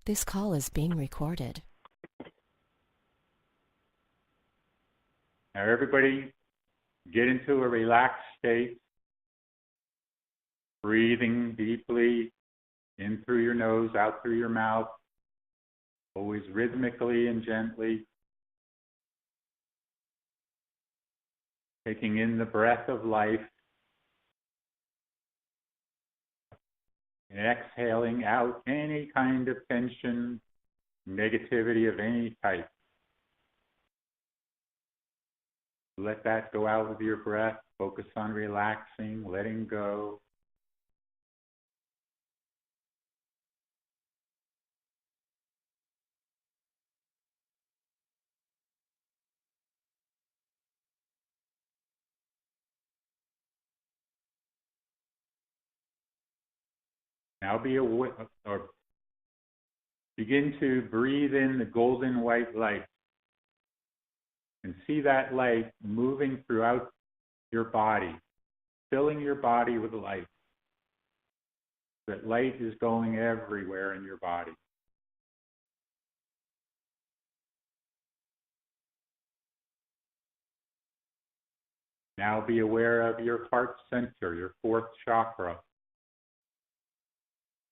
This call is being recorded. Now everybody get into a relaxed state, breathing deeply in through your nose, out through your mouth, always rhythmically and gently. Taking in the breath of life and exhaling out any kind of tension, negativity of any type. Let that go out with your breath. Focus on relaxing, letting go. Now begin to breathe in the golden white light and see that light moving throughout your body, filling your body with light. That light is going everywhere in your body. Now be aware of your heart center, your fourth chakra.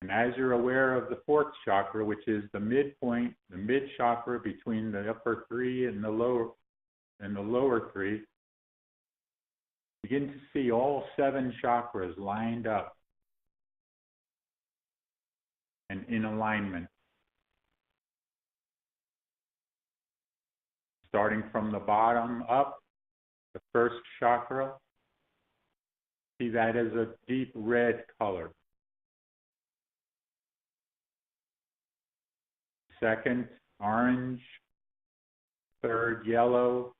And as you're aware of the fourth chakra, which is the midpoint, the mid chakra between the upper three and the lower three, begin to see all 7 chakras lined up and in alignment. Starting from the bottom up, the first chakra, see that as a deep red color. Second, orange. Third, yellow.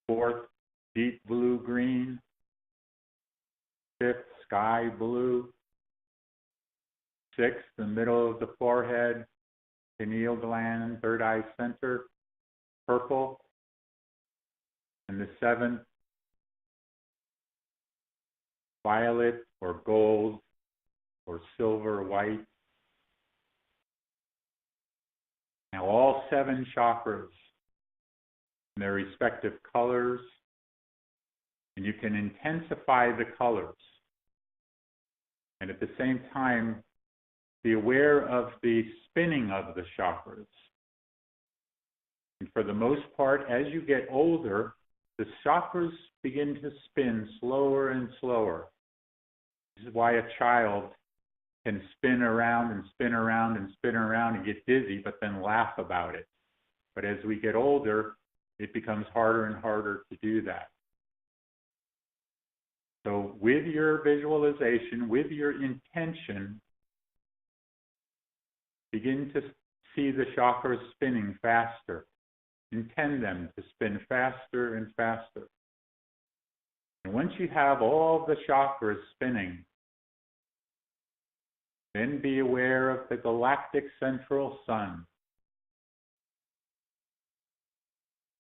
Fourth, deep blue-green. Fifth, sky blue. Sixth, the middle of the forehead, pineal gland, third eye center, purple. And the seventh, violet or gold or silver white. Now all 7 chakras in their respective colors, and you can intensify the colors. And at the same time, be aware of the spinning of the chakras. And for the most part, as you get older, the chakras begin to spin slower and slower. This is why a child can spin around and spin around and spin around and get dizzy, but then laugh about it. But as we get older, it becomes harder and harder to do that. So with your visualization, with your intention, begin to see the chakras spinning faster. Intend them to spin faster and faster. And once you have all the chakras spinning, then be aware of the galactic central sun,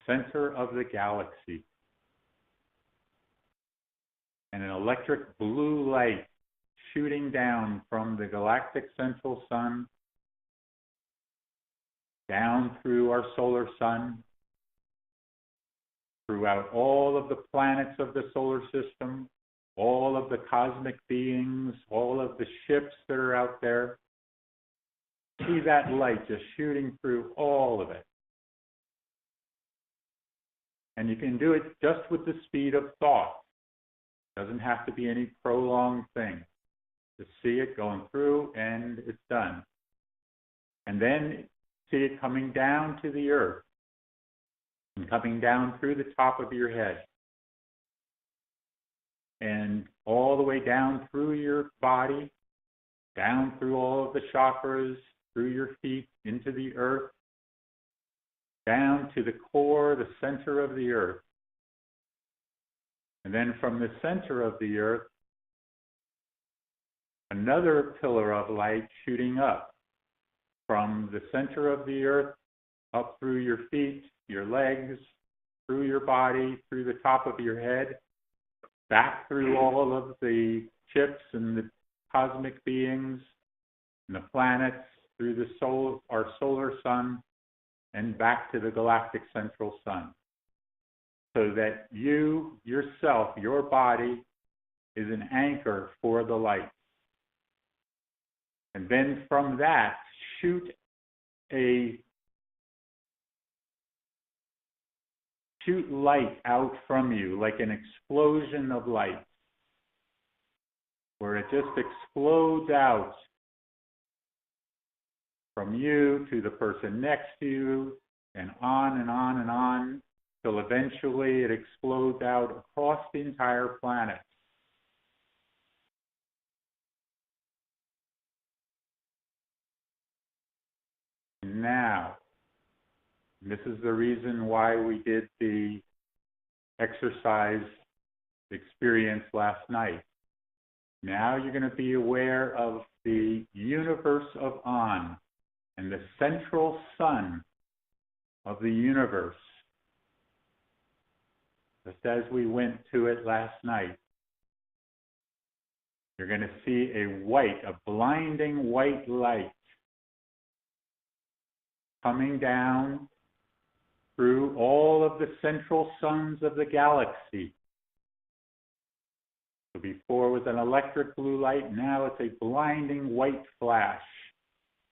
center of the galaxy, and an electric blue light shooting down from the galactic central sun down through our solar sun, throughout all of the planets of the solar system, all of the cosmic beings, all of the ships that are out there. See that light just shooting through all of it. And you can do it just with the speed of thought. It doesn't have to be any prolonged thing. Just see it going through and it's done. And then see it coming down to the earth and coming down through the top of your head and all the way down through your body, down through all of the chakras, through your feet, into the earth, down to the core, the center of the earth. And then from the center of the earth, another pillar of light shooting up from the center of the earth, up through your feet, your legs, through your body, through the top of your head, back through all of the chips and the cosmic beings, and the planets through the our solar sun and back to the galactic central sun. So that you, yourself, your body, is an anchor for the light. And then from that, shoot light out from you, like an explosion of light, where it just explodes out from you to the person next to you, and on and on and on, till eventually it explodes out across the entire planet. Now, this is the reason why we did the exercise experience last night. Now you're going to be aware of the universe of On and the central sun of the universe, just as we went to it last night. You're going to see a blinding white light coming down through all of the central suns of the galaxy. So before it was an electric blue light, now it's a blinding white flash,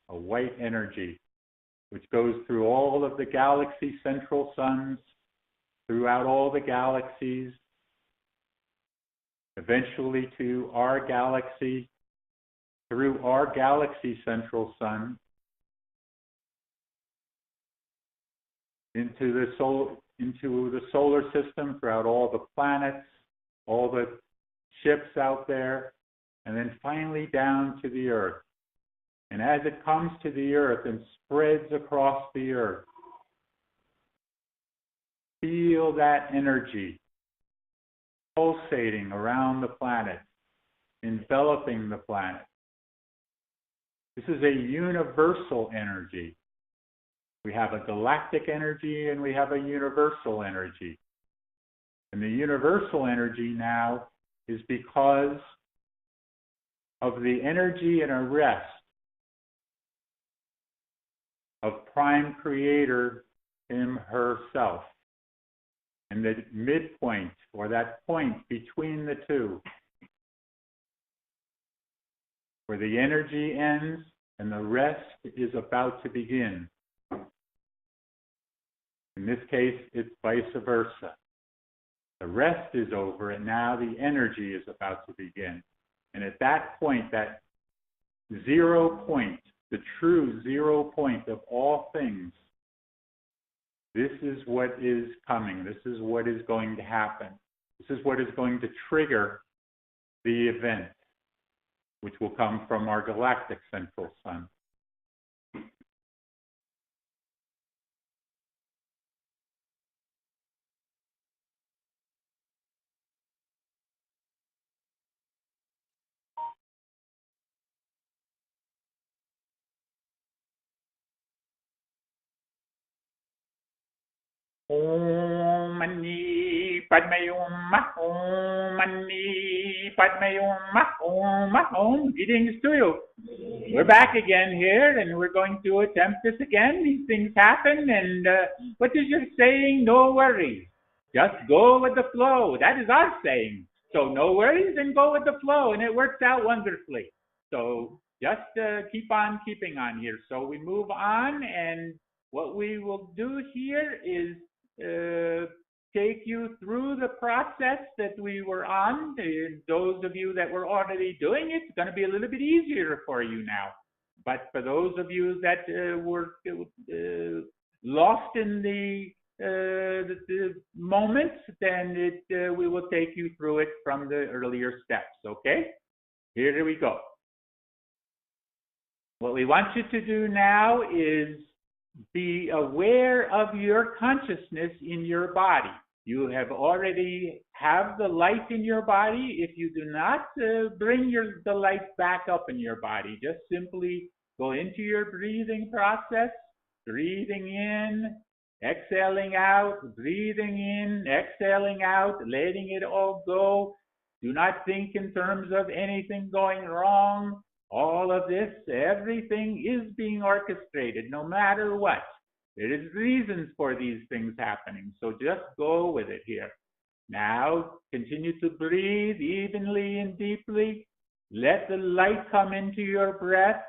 a white energy, which goes through all of the galaxy central suns, throughout all the galaxies, eventually to our galaxy, through our galaxy central sun, into the solar system, throughout all the planets, all the ships out there, and then finally down to the Earth. And as it comes to the Earth and spreads across the Earth, feel that energy pulsating around the planet, enveloping the planet. This is a universal energy. We have a galactic energy and we have a universal energy. And the universal energy now is because of the energy and arrest of Prime Creator, Him, herself. And the midpoint, or that point between the two, where the energy ends and the rest is about to begin. In this case, it's vice versa. The rest is over, and now the energy is about to begin. And at that point, that 0 point, the true 0 point of all things, this is what is coming. This is what is going to happen. This is what is going to trigger the event, which will come from our galactic central sun. Om Mani Padme Hum, Om Mani Padme Hum, Om. Greetings to you. We're back again here, and we're going to attempt this again. These things happen, and what is your saying? No worries. Just go with the flow. That is our saying. So no worries, and go with the flow, and it works out wonderfully. So just keep on keeping on here. So we move on, and what we will do here is take you through the process that we were on. Those of you that were already doing it, it's going to be a little bit easier for you now. But for those of you that were lost in the moment, then we will take you through it from the earlier steps, okay? Here we go. What we want you to do now is be aware of your consciousness in your body. You have already have the light in your body. If you do not, bring the light back up in your body. Just simply go into your breathing process, breathing in, exhaling out, breathing in, exhaling out, letting it all go. Do not think in terms of anything going wrong. All of this, everything is being orchestrated, no matter what. There is reasons for these things happening, so just go with it here. Now, continue to breathe evenly and deeply. Let the light come into your breath,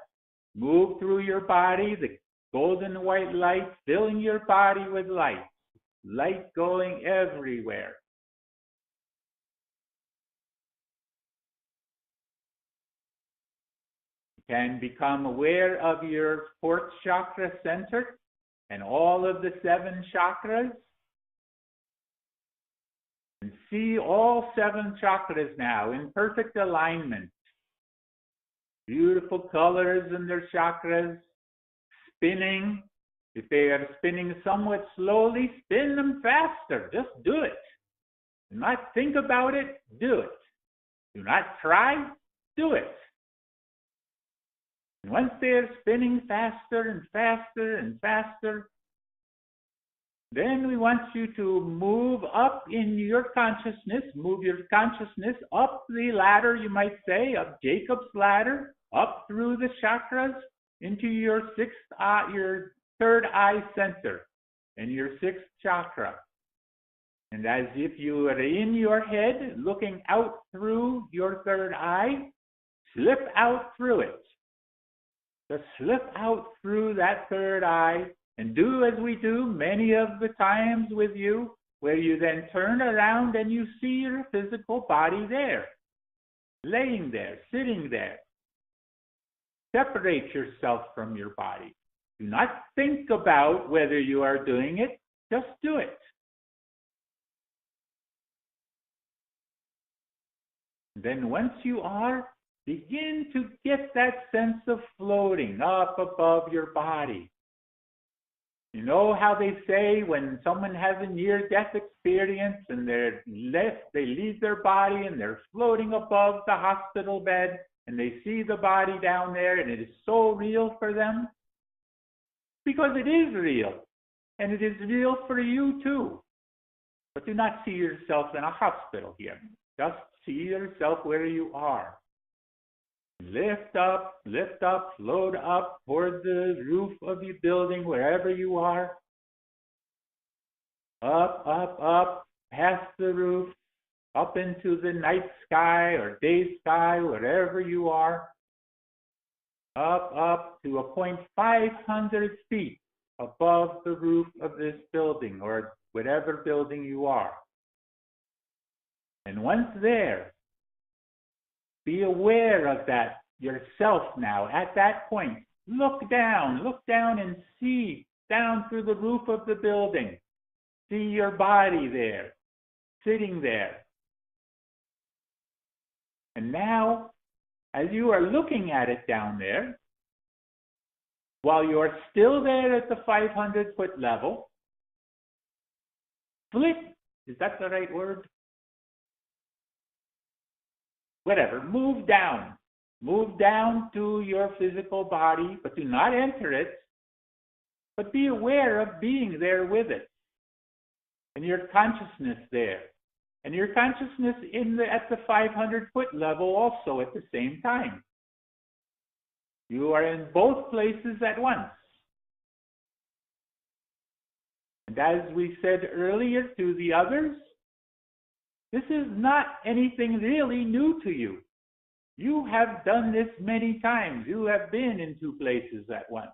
move through your body, the golden white light filling your body with light, light going everywhere. You can become aware of your fourth chakra center and all of the 7 chakras. And see all 7 chakras now in perfect alignment. Beautiful colors in their chakras, spinning. If they are spinning somewhat slowly, spin them faster. Just do it. Do not think about it, do it. Do not try, do it. And once they are spinning faster and faster and faster, then we want you to move up in your consciousness, move your consciousness up the ladder, you might say, up Jacob's ladder, up through the chakras into your your third eye center and your 6th chakra. And as if you are in your head, looking out through your third eye, slip out through it. Just slip out through that third eye and do as we do many of the times with you, where you then turn around and you see your physical body there, laying there, sitting there. Separate yourself from your body. Do not think about whether you are doing it, just do it. Then once you are, begin to get that sense of floating up above your body. You know how they say when someone has a near-death experience and they leave their body and they're floating above the hospital bed and they see the body down there and it is so real for them? Because it is real, and it is real for you too. But do not see yourself in a hospital here. Just see yourself where you are. Lift up, float up toward the roof of your building, wherever you are. Up, past the roof, up into the night sky or day sky, wherever you are. Up to a point 500 feet above the roof of this building or whatever building you are. And once there, be aware of that yourself now at that point. Look down and see down through the roof of the building. See your body there, sitting there. And now, as you are looking at it down there, while you are still there at the 500-foot level, flick, is that the right word? Whatever, move down to your physical body, but do not enter it, but be aware of being there with it, and your consciousness there, and your consciousness at the 500-foot level also at the same time. You are in both places at once. And as we said earlier to the others, this is not anything really new to you. You have done this many times. You have been in 2 places at once.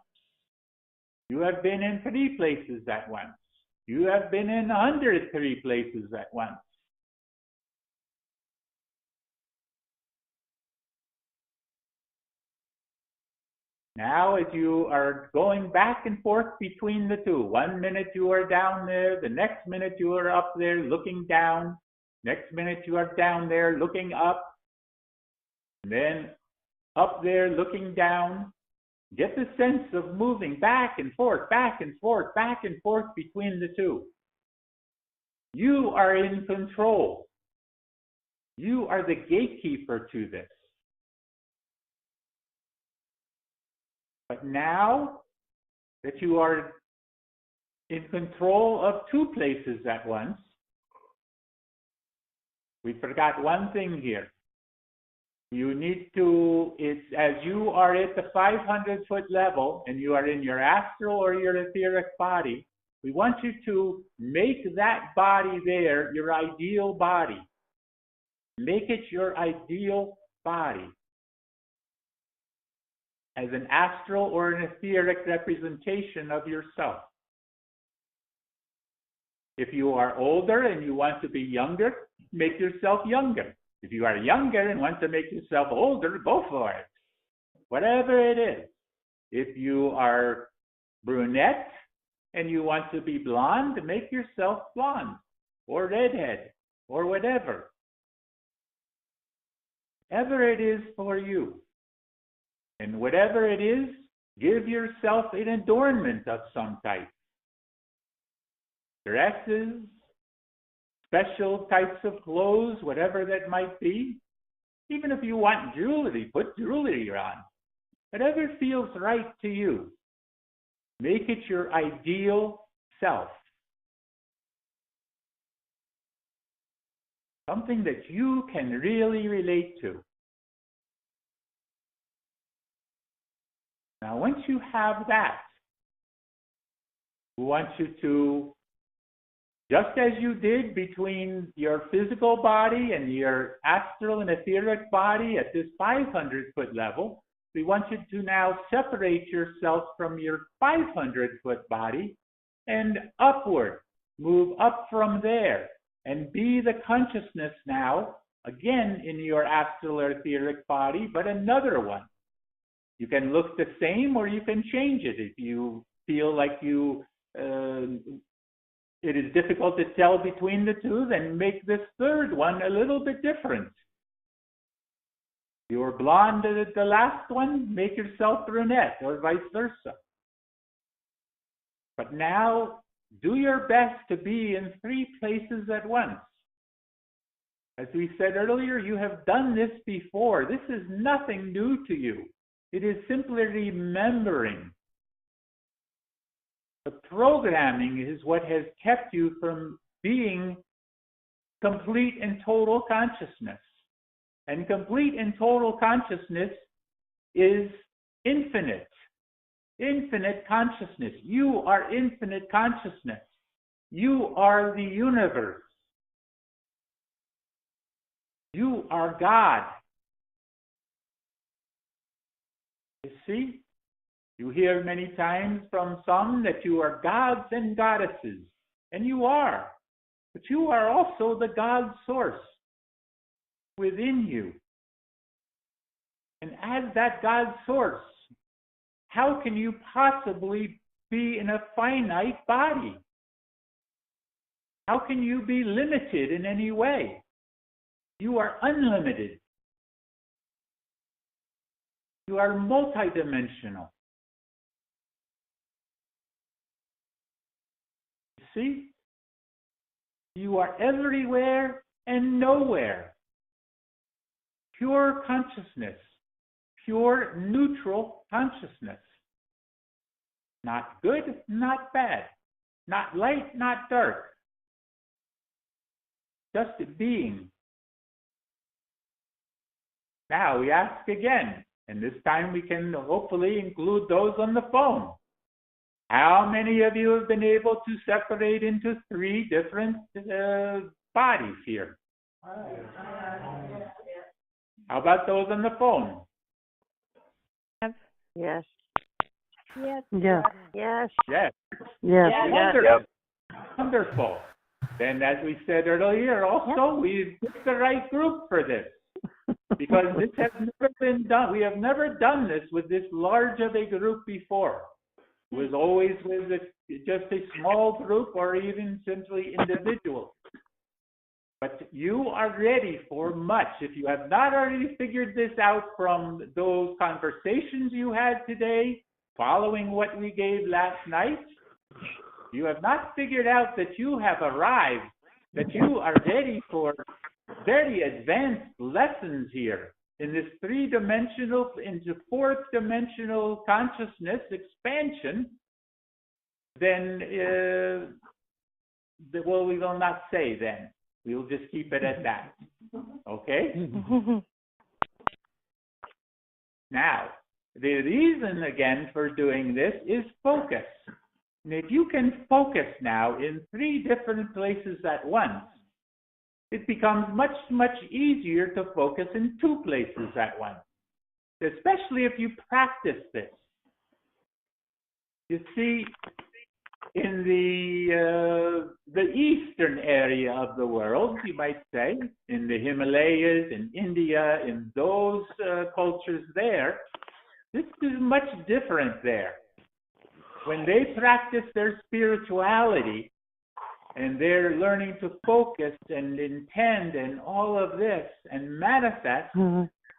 You have been in 3 places at once. You have been in 103 places at once. Now, as you are going back and forth between the 2, 1 minute you are down there, the next minute you are up there looking down, next minute you are down there looking up, and then up there looking down. Get the sense of moving back and forth between the 2. You are in control. You are the gatekeeper to this. But now that you are in control of 2 places at once, we forgot one thing here. You need to, it's as you are at the 500-foot level and you are in your astral or your etheric body, we want you to make that body there your ideal body. Make it your ideal body as an astral or an etheric representation of yourself. If you are older and you want to be younger, make yourself younger. If you are younger and want to make yourself older, go for it. Whatever it is. If you are brunette and you want to be blonde, make yourself blonde or redhead or whatever. Whatever it is for you. And whatever it is, give yourself an adornment of some type. Dresses, special types of clothes, whatever that might be. Even if you want jewelry, put jewelry on. Whatever feels right to you. Make it your ideal self. Something that you can really relate to. Now, once you have that, we want you to, just as you did between your physical body and your astral and etheric body at this 500-foot level, we want you to now separate yourself from your 500-foot body and upward, move up from there, and be the consciousness now, again in your astral or etheric body, but another one. You can look the same or you can change it if you feel like it is difficult to tell between the two, then make this third one a little bit different. You were blonde at the last one, make yourself brunette or vice versa. But now, do your best to be in 3 places at once. As we said earlier, you have done this before. This is nothing new to you. It is simply remembering. The programming is what has kept you from being complete and total consciousness. And complete and total consciousness is infinite. Infinite consciousness. You are infinite consciousness. You are the universe. You are God. You see? You hear many times from some that you are gods and goddesses, and you are. But you are also the God source within you. And as that God source, how can you possibly be in a finite body? How can you be limited in any way? You are unlimited. You are multidimensional. See? You are everywhere and nowhere. Pure consciousness. Pure neutral consciousness. Not good, not bad. Not light, not dark. Just being. Now we ask again, and this time we can hopefully include those on the phone. How many of you have been able to separate into 3 different bodies here? How about those on the phone? Yes. Yes. Yes. Yes. Yes. Yes. Wonderful. Wonderful. Then, as we said earlier, also we've picked the right group for this. Because this has never been done. We have never done this with this large of a group before. It was always with just a small group or even simply individuals. But you are ready for much. If you have not already figured this out from those conversations you had today, following what we gave last night, you have not figured out that you have arrived, that you are ready for very advanced lessons here in this 3-dimensional into 4th-dimensional consciousness expansion. Then, well, we will not say then. We'll just keep it at that. Okay? Now, the reason, again, for doing this is focus. And if you can focus now in 3 different places at once, it becomes much, much easier to focus in 2 places at once, especially if you practice this. You see, in the eastern area of the world, you might say, in the Himalayas, in India, in those cultures there, this is much different there. When they practice their spirituality and they're learning to focus and intend and all of this and manifest,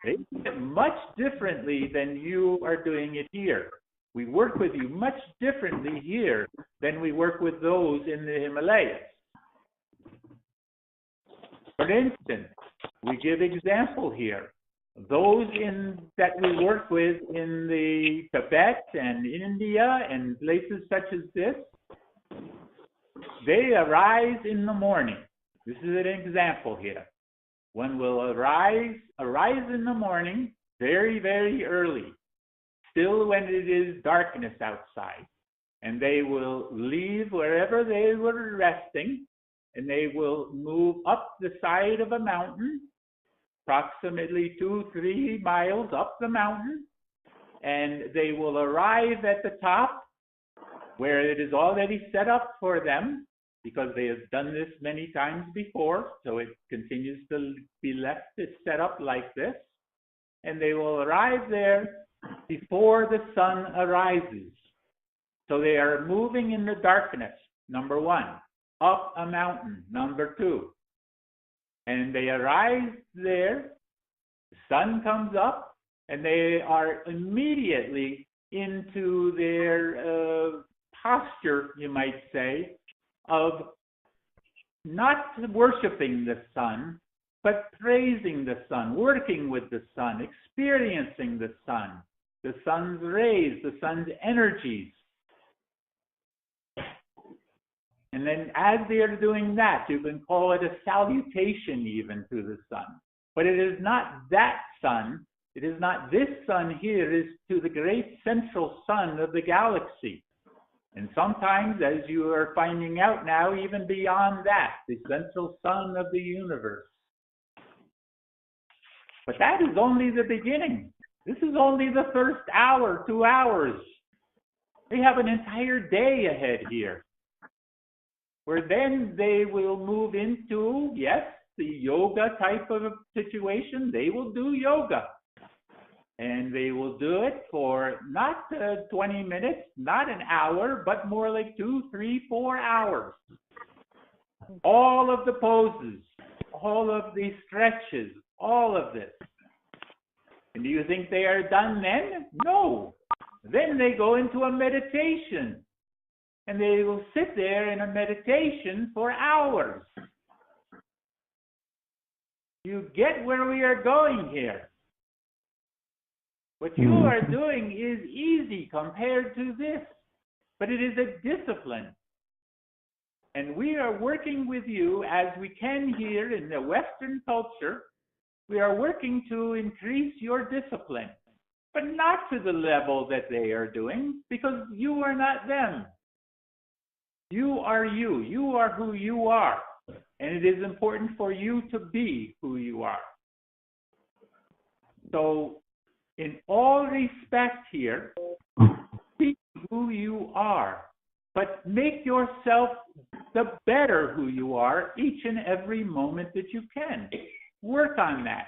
they do it much differently than you are doing it here. We work with you much differently here than we work with those in the Himalayas. For instance, we give example here. Those that we work with in the Tibet and India and places such as this, they arise in the morning. This is an example here. One will arise in the morning very, very early, still when it is darkness outside. And they will leave wherever they were resting, and they will move up the side of a mountain, approximately 2-3 miles up the mountain, and they will arrive at the top where it is already set up for them, because they have done this many times before, so it continues to be left set up like this, and they will arrive there before the sun arises. So they are moving in the darkness, number 1, up a mountain, number 2. And they arrive there, the sun comes up, and they are immediately into their posture, you might say, of not worshiping the sun, but praising the sun, working with the sun, experiencing the sun's rays, the sun's energies. And then as they are doing that, you can call it a salutation even to the sun. But it is not that sun, it is not this sun here, it is to the great central sun of the galaxy. And sometimes, as you are finding out now, even beyond that, the central sun of the universe. But that is only the beginning. This is only the first hour, 2 hours. They have an entire day ahead here, where then they will move into, yes, the yoga type of a situation. They will do yoga. And they will do it for not 20 minutes, not an hour, but more like 2, 3, 4 hours. All of the poses, all of the stretches, all of this. And do you think they are done then? No. Then they go into a meditation. And they will sit there in a meditation for hours. You get where we are going here. What you are doing is easy compared to this, but it is a discipline. And we are working with you as we can here in the Western culture. We are working to increase your discipline, but not to the level that they are doing, because you are not them. You are you. You are who you are. And it is important for you to be who you are. So, in all respect here, be who you are, but make yourself the better who you are each and every moment that you can. Work on that.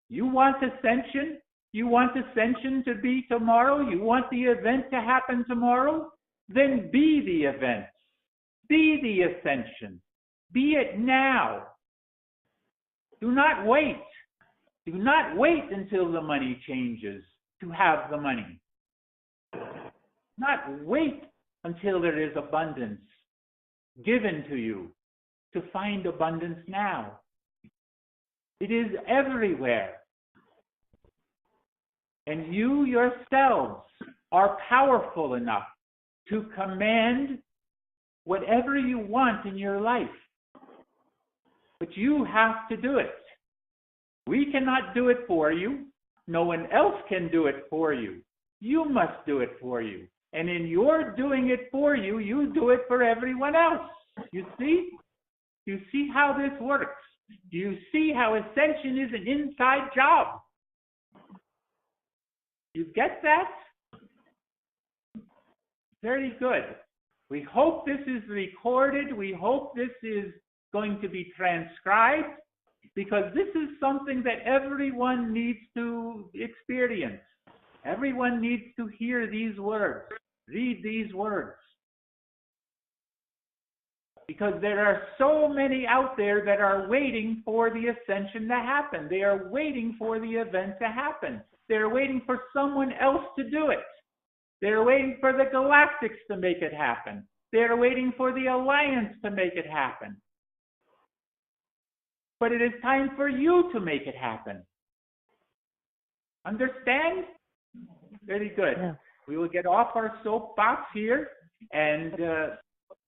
You want ascension? You want ascension to be tomorrow? You want the event to happen tomorrow? Then be the event. Be the ascension. Be it now. Do not wait. Do not wait until the money changes to have the money. Not wait until there is abundance given to you to find abundance now. It is everywhere. And you yourselves are powerful enough to command whatever you want in your life. But you have to do it. We cannot do it for you. No one else can do it for you. You must do it for you. And in your doing it for you, you do it for everyone else. You see? You see how this works? You see how ascension is an inside job? You get that? Very good. We hope this is recorded. We hope this is going to be transcribed, because this is something that everyone needs to experience. Everyone needs to hear these words, read these words. Because there are so many out there that are waiting for the ascension to happen. They are waiting for the event to happen. They're waiting for someone else to do it. They're waiting for the galactics to make it happen. They're waiting for the alliance to make it happen. But it is time for you to make it happen. Understand? Very good. Yeah. We will get off our soapbox here and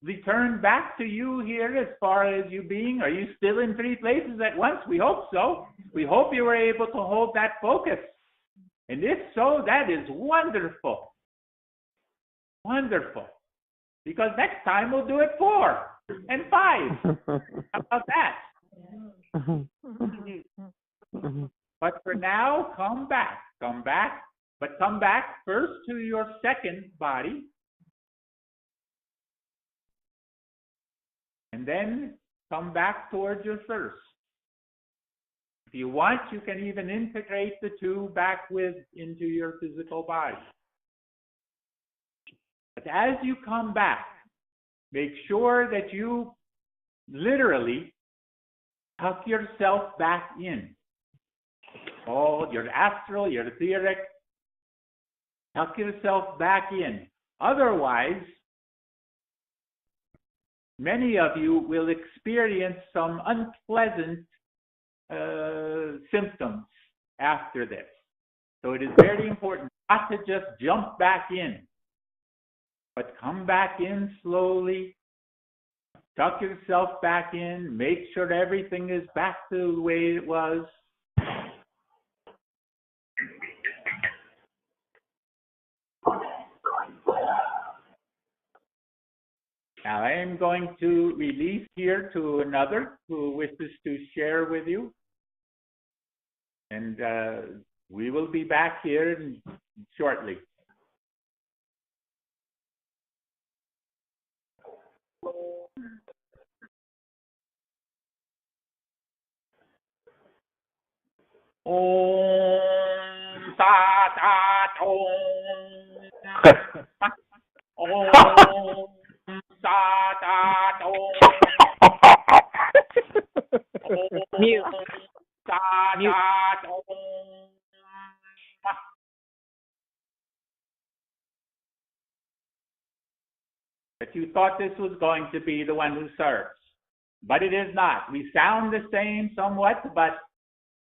return back to you here as far as you being. Are you still in three places at once? We hope so. We hope you were able to hold that focus. And if so, that is wonderful. Wonderful. Because next time we'll do it 4 and 5. How about that? But for now, come back, but come back first to your second body, and then come back towards your first. If you want, you can even integrate the two back into your physical body. But as you come back, make sure that you literally tuck yourself back in. All your astral, your etheric, tuck yourself back in. Otherwise, many of you will experience some unpleasant symptoms after this. So it is very important not to just jump back in, but come back in slowly. Tuck yourself back in. Make sure everything is back to the way it was. Now I am going to release here to another who wishes to share with you. And we will be back here shortly. Om Sat At Om. Om Sat At Om. Mute. Sat At Om. But you thought this was going to be the one who serves. But it is not. We sound the same somewhat, but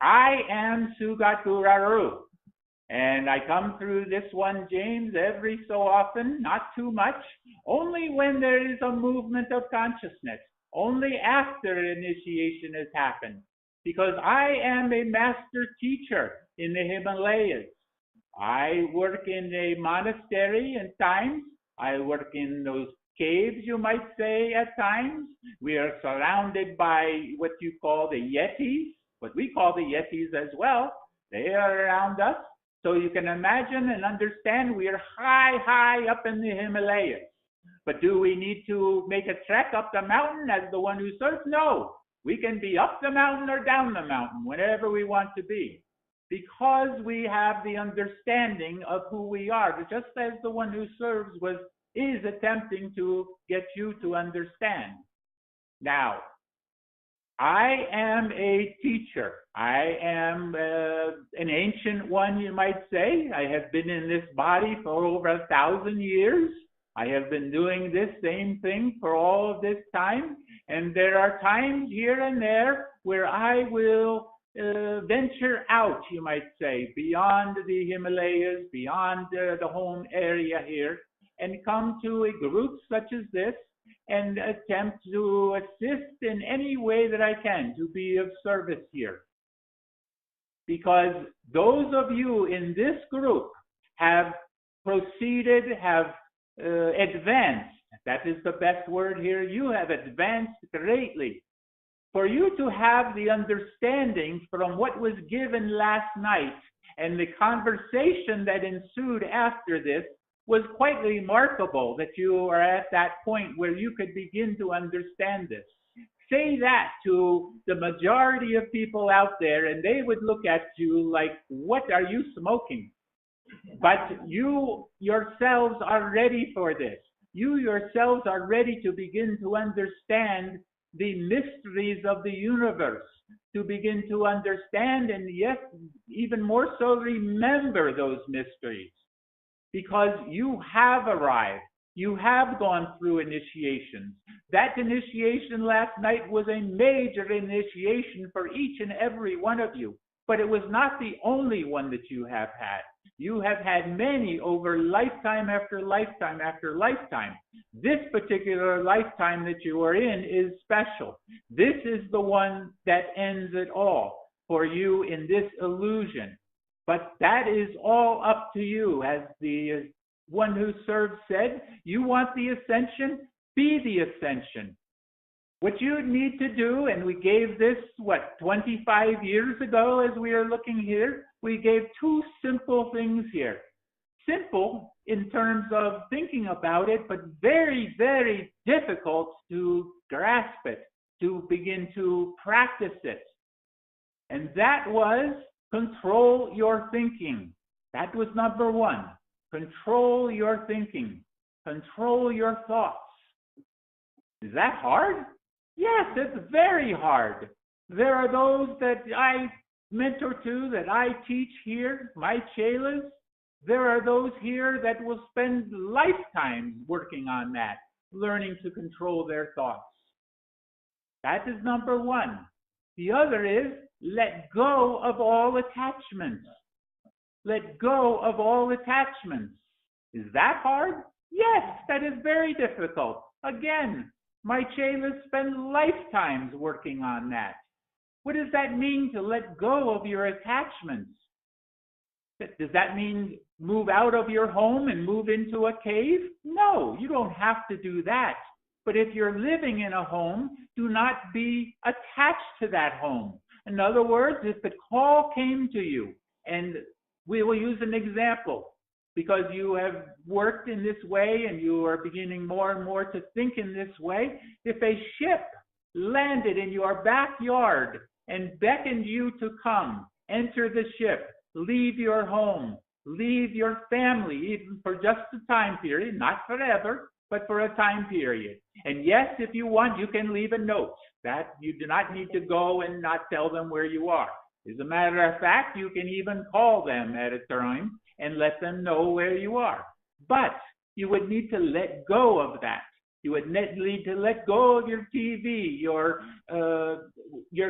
I am Sugat GuRaRu. And I come through this one, James, every so often, not too much, only when there is a movement of consciousness, only after initiation has happened. Because I am a master teacher in the Himalayas. I work in a monastery at times. I work in those caves, you might say, at times. We are surrounded by what you call the Yetis, what we call the Yetis as well. They are around us. So you can imagine and understand we are high up in the Himalayas. But do we need to make a trek up the mountain as the one who serves? No. We can be up the mountain or down the mountain, wherever we want to be. Because we have the understanding of who we are, just as the one who serves is attempting to get you to understand. Now, I am a teacher. I am an ancient one, you might say. I have been in this body for over 1,000 years. I have been doing this same thing for all of this time. And there are times here and there where I will venture out, you might say, beyond the Himalayas, beyond the home area here, and come to a group such as this and attempt to assist in any way that I can to be of service here. because those of you in this group have proceeded, have advanced. That is the best word here. You have advanced greatly. For you to have the understanding from what was given last night and the conversation that ensued after this was quite remarkable, that you are at that point where you could begin to understand this. Say that to the majority of people out there, and they would look at you like, what are you smoking? But you yourselves are ready for this. You yourselves are ready to begin to understand the mysteries of the universe, to begin to understand, and yes, even more so, remember those mysteries. Because you have arrived. You have gone through initiations. That initiation last night was a major initiation for each and every one of you. But it was not the only one that you have had. You have had many over lifetime after lifetime after lifetime. This particular lifetime that you are in is special. This is the one that ends it all for you in this illusion. But that is all up to you. As the one who served said, you want the ascension? Be the ascension. What you need to do, and we gave this, 25 years ago as we are looking here, we gave two simple things here. Simple in terms of thinking about it, but very, very difficult to grasp it, to begin to practice it. And that was control your thinking. That was number one. Control your thinking. Control your thoughts. Is that hard? Yes, it's very hard. There are those that I mentor to, that I teach here, my chelas. There are those here that will spend lifetimes working on that, learning to control their thoughts. That is number one. The other is let go of all attachments. Let go of all attachments. Is that hard? Yes, that is very difficult. Again, my chelas spend lifetimes working on that. What does that mean to let go of your attachments? Does that mean move out of your home and move into a cave? No, you don't have to do that. But if you're living in a home, do not be attached to that home. In other words, if the call came to you, and we will use an example, because you have worked in this way and you are beginning more and more to think in this way. If a ship landed in your backyard and beckoned you to come, enter the ship, leave your home, leave your family, even for just a time period, not forever, but for a time period. And yes, if you want, you can leave a note. That you do not need to go and not tell them where you are. As a matter of fact, you can even call them at a time and let them know where you are. But you would need to let go of that. You would need to let go of your TV, your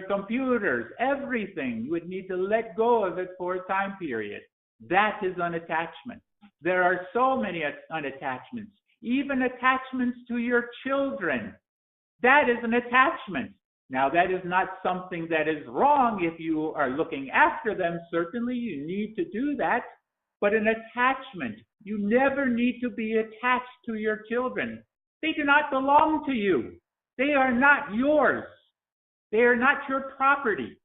computers, everything. You would need to let go of it for a time period. That is unattachment. There are so many unattachments, even attachments to your children. That is an attachment. Now, that is not something that is wrong if you are looking after them. Certainly, you need to do that. But an attachment, you never need to be attached to your children. They do not belong to you. They are not yours. They are not your property.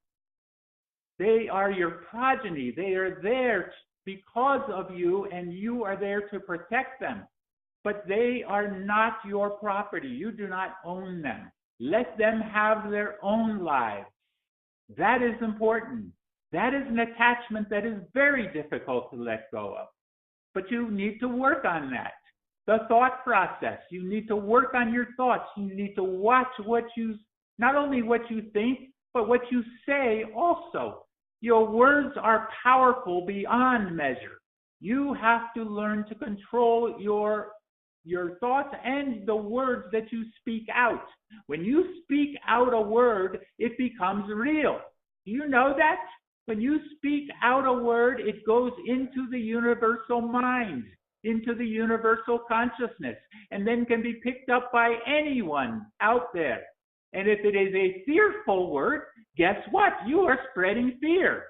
They are your progeny. They are there because of you, and you are there to protect them. But they are not your property. You do not own them. Let them have their own lives. That is important. That is an attachment that is very difficult to let go of. But you need to work on that. The thought process. You need to work on your thoughts. You need to watch not only what you think, but what you say also. Your words are powerful beyond measure. You have to learn to control your thoughts and the words that you speak out. When you speak out a word, it becomes real. Do you know that? When you speak out a word, it goes into the universal mind, into the universal consciousness, and then can be picked up by anyone out there. And if it is a fearful word, guess what? You are spreading fear.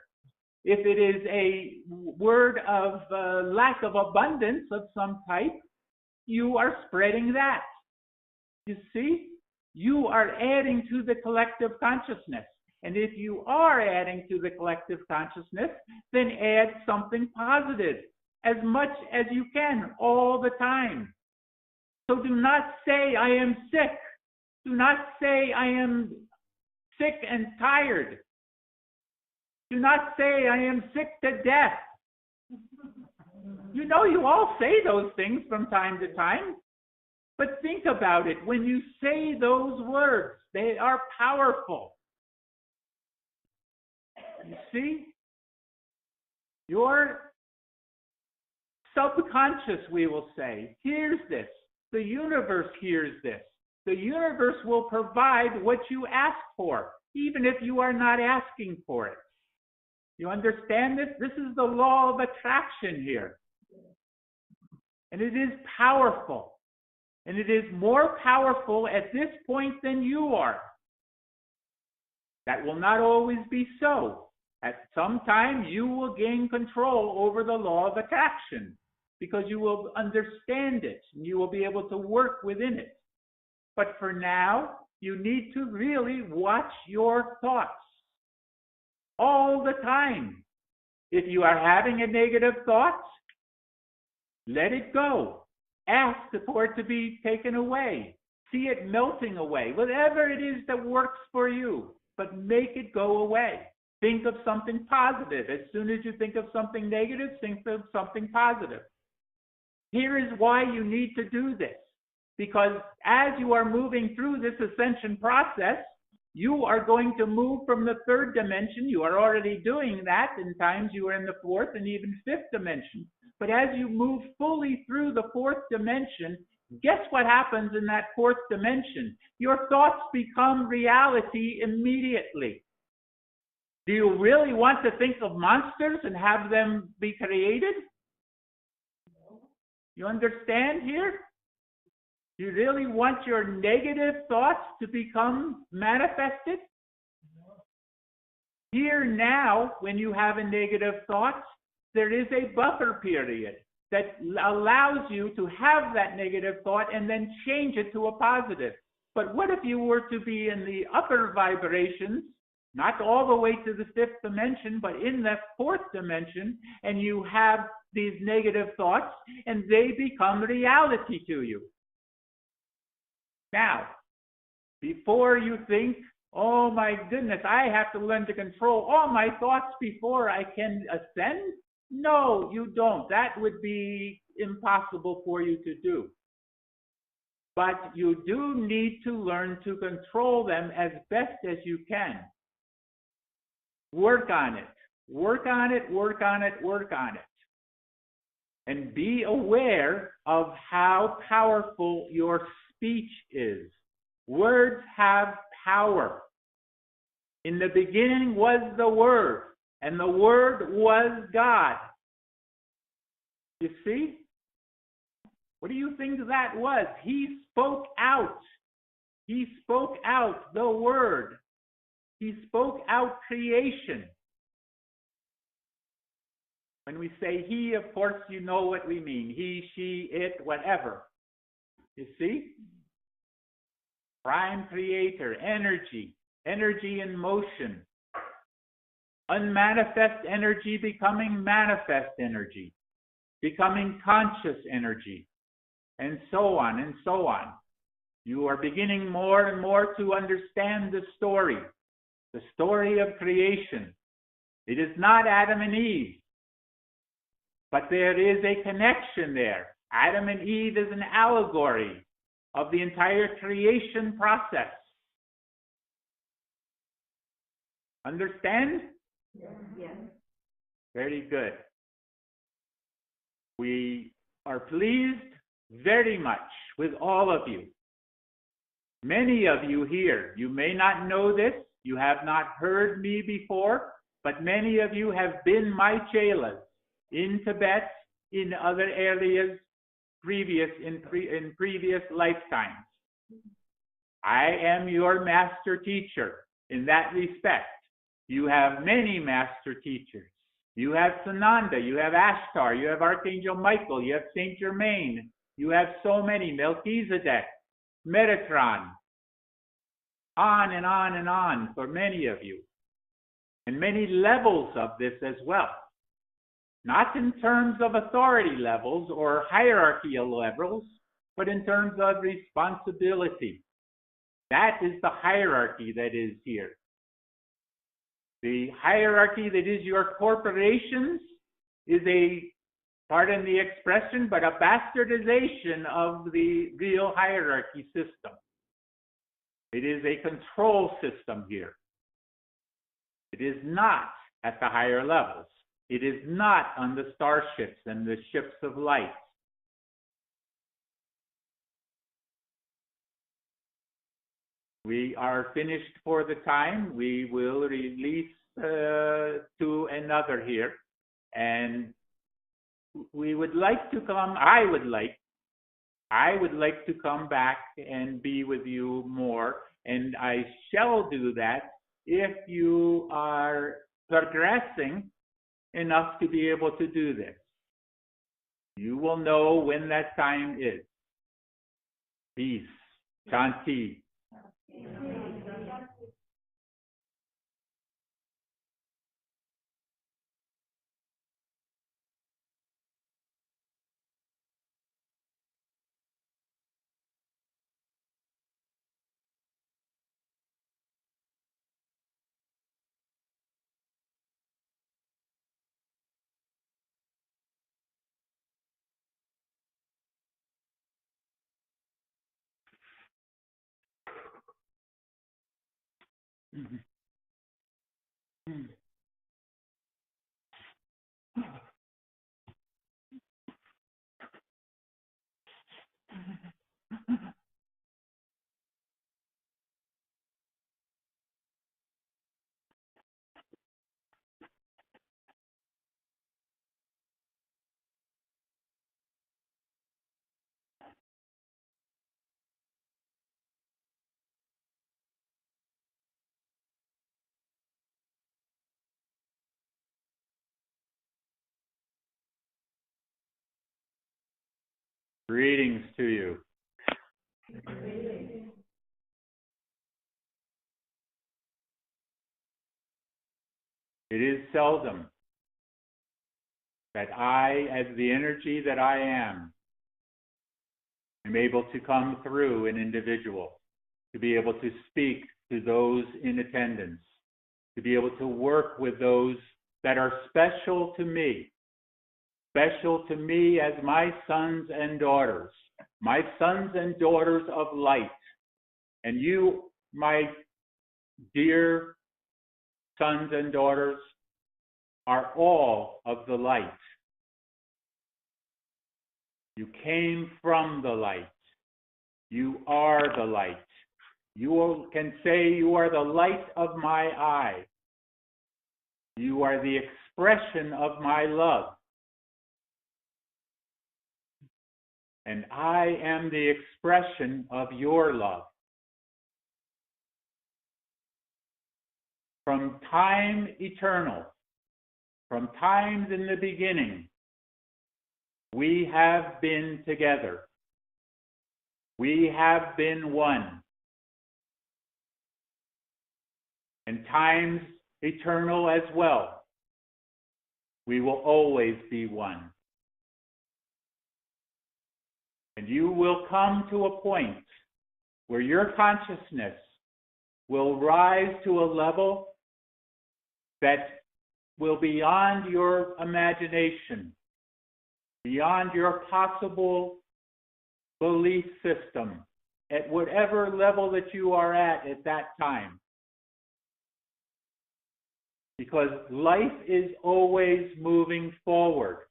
If it is a word of lack of abundance of some type, you are spreading that. You see? You are adding to the collective consciousness. And if you are adding to the collective consciousness, then add something positive as much as you can all the time. So do not say, I am sick. Do not say, I am sick and tired. Do not say, I am sick to death. You know, you all say those things from time to time. But think about it. When you say those words, they are powerful. You see? Your subconscious, we will say, hears this. The universe hears this. The universe will provide what you ask for, even if you are not asking for it. You understand this? This is the law of attraction here. And it is powerful. And it is more powerful at this point than you are. That will not always be so. At some time, you will gain control over the law of attraction because you will understand it and you will be able to work within it. But for now, you need to really watch your thoughts all the time. If you are having a negative thought, let it go. Ask for it to be taken away. See it melting away. Whatever it is that works for you, but make it go away. Think of something positive. As soon as you think of something negative, think of something positive. Here is why you need to do this. Because as you are moving through this ascension process, you are going to move from the third dimension. You are already doing that. In times you are in the fourth and even fifth dimension. But as you move fully through the fourth dimension, guess what happens in that fourth dimension? Your thoughts become reality immediately. Do you really want to think of monsters and have them be created? You understand here? You really want your negative thoughts to become manifested? Here now, when you have a negative thought, there is a buffer period that allows you to have that negative thought and then change it to a positive. But what if you were to be in the upper vibrations, not all the way to the fifth dimension, but in the fourth dimension, and you have these negative thoughts and they become reality to you? Now, before you think, oh my goodness, I have to learn to control all my thoughts before I can ascend? No, you don't. That would be impossible for you to do. But you do need to learn to control them as best as you can. Work on it. Work on it, work on it, work on it. And be aware of how powerful your speech is. Words have power. In the beginning was the Word, and the Word was God. You see? What do you think that was? He spoke out. He spoke out the Word. He spoke out creation. When we say he, of course, you know what we mean. He, she, it, whatever. You see? Prime creator, energy, energy in motion. Unmanifest energy becoming manifest energy, becoming conscious energy, and so on and so on. You are beginning more and more to understand the story of creation. It is not Adam and Eve, but there is a connection there. Adam and Eve is an allegory of the entire creation process. Understand? Yes. Very good. We are pleased very much with all of you. Many of you here, you may not know this, you have not heard me before, but many of you have been my chelas in Tibet, in other areas, in previous lifetimes. I am your master teacher in that respect. You have many master teachers You have Sananda, you have Ashtar, you have Archangel Michael, you have Saint Germain, you have so many, Melchizedek, Metatron, on and on and on for many of you. And many levels of this as well. Not in terms of authority levels or hierarchical levels, but in terms of responsibility. That is the hierarchy that is here. The hierarchy that is your corporations is a, pardon the expression, but a bastardization of the real hierarchy system. It is a control system here. It is not at the higher levels. It is not on the starships and the ships of light. We are finished for the time. We will release to another here. And we would like to come, I would like to come back and be with you more. And I shall do that if you are progressing enough to be able to do this. You will know when that time is. Peace. Shanti. Greetings to you. It is seldom that I, as the energy that I am able to come through an individual, to be able to speak to those in attendance, to be able to work with those that are special to me as my sons and daughters of light. And you, my dear sons and daughters, are all of the light. You came from the light. You are the light. You can say you are the light of my eye. You are the expression of my love. And I am the expression of your love. From time eternal, from times in the beginning, we have been together. We have been one. And times eternal as well, we will always be one. And you will come to a point where your consciousness will rise to a level that will be beyond your imagination, beyond your possible belief system, at whatever level that you are at that time. Because life is always moving forward.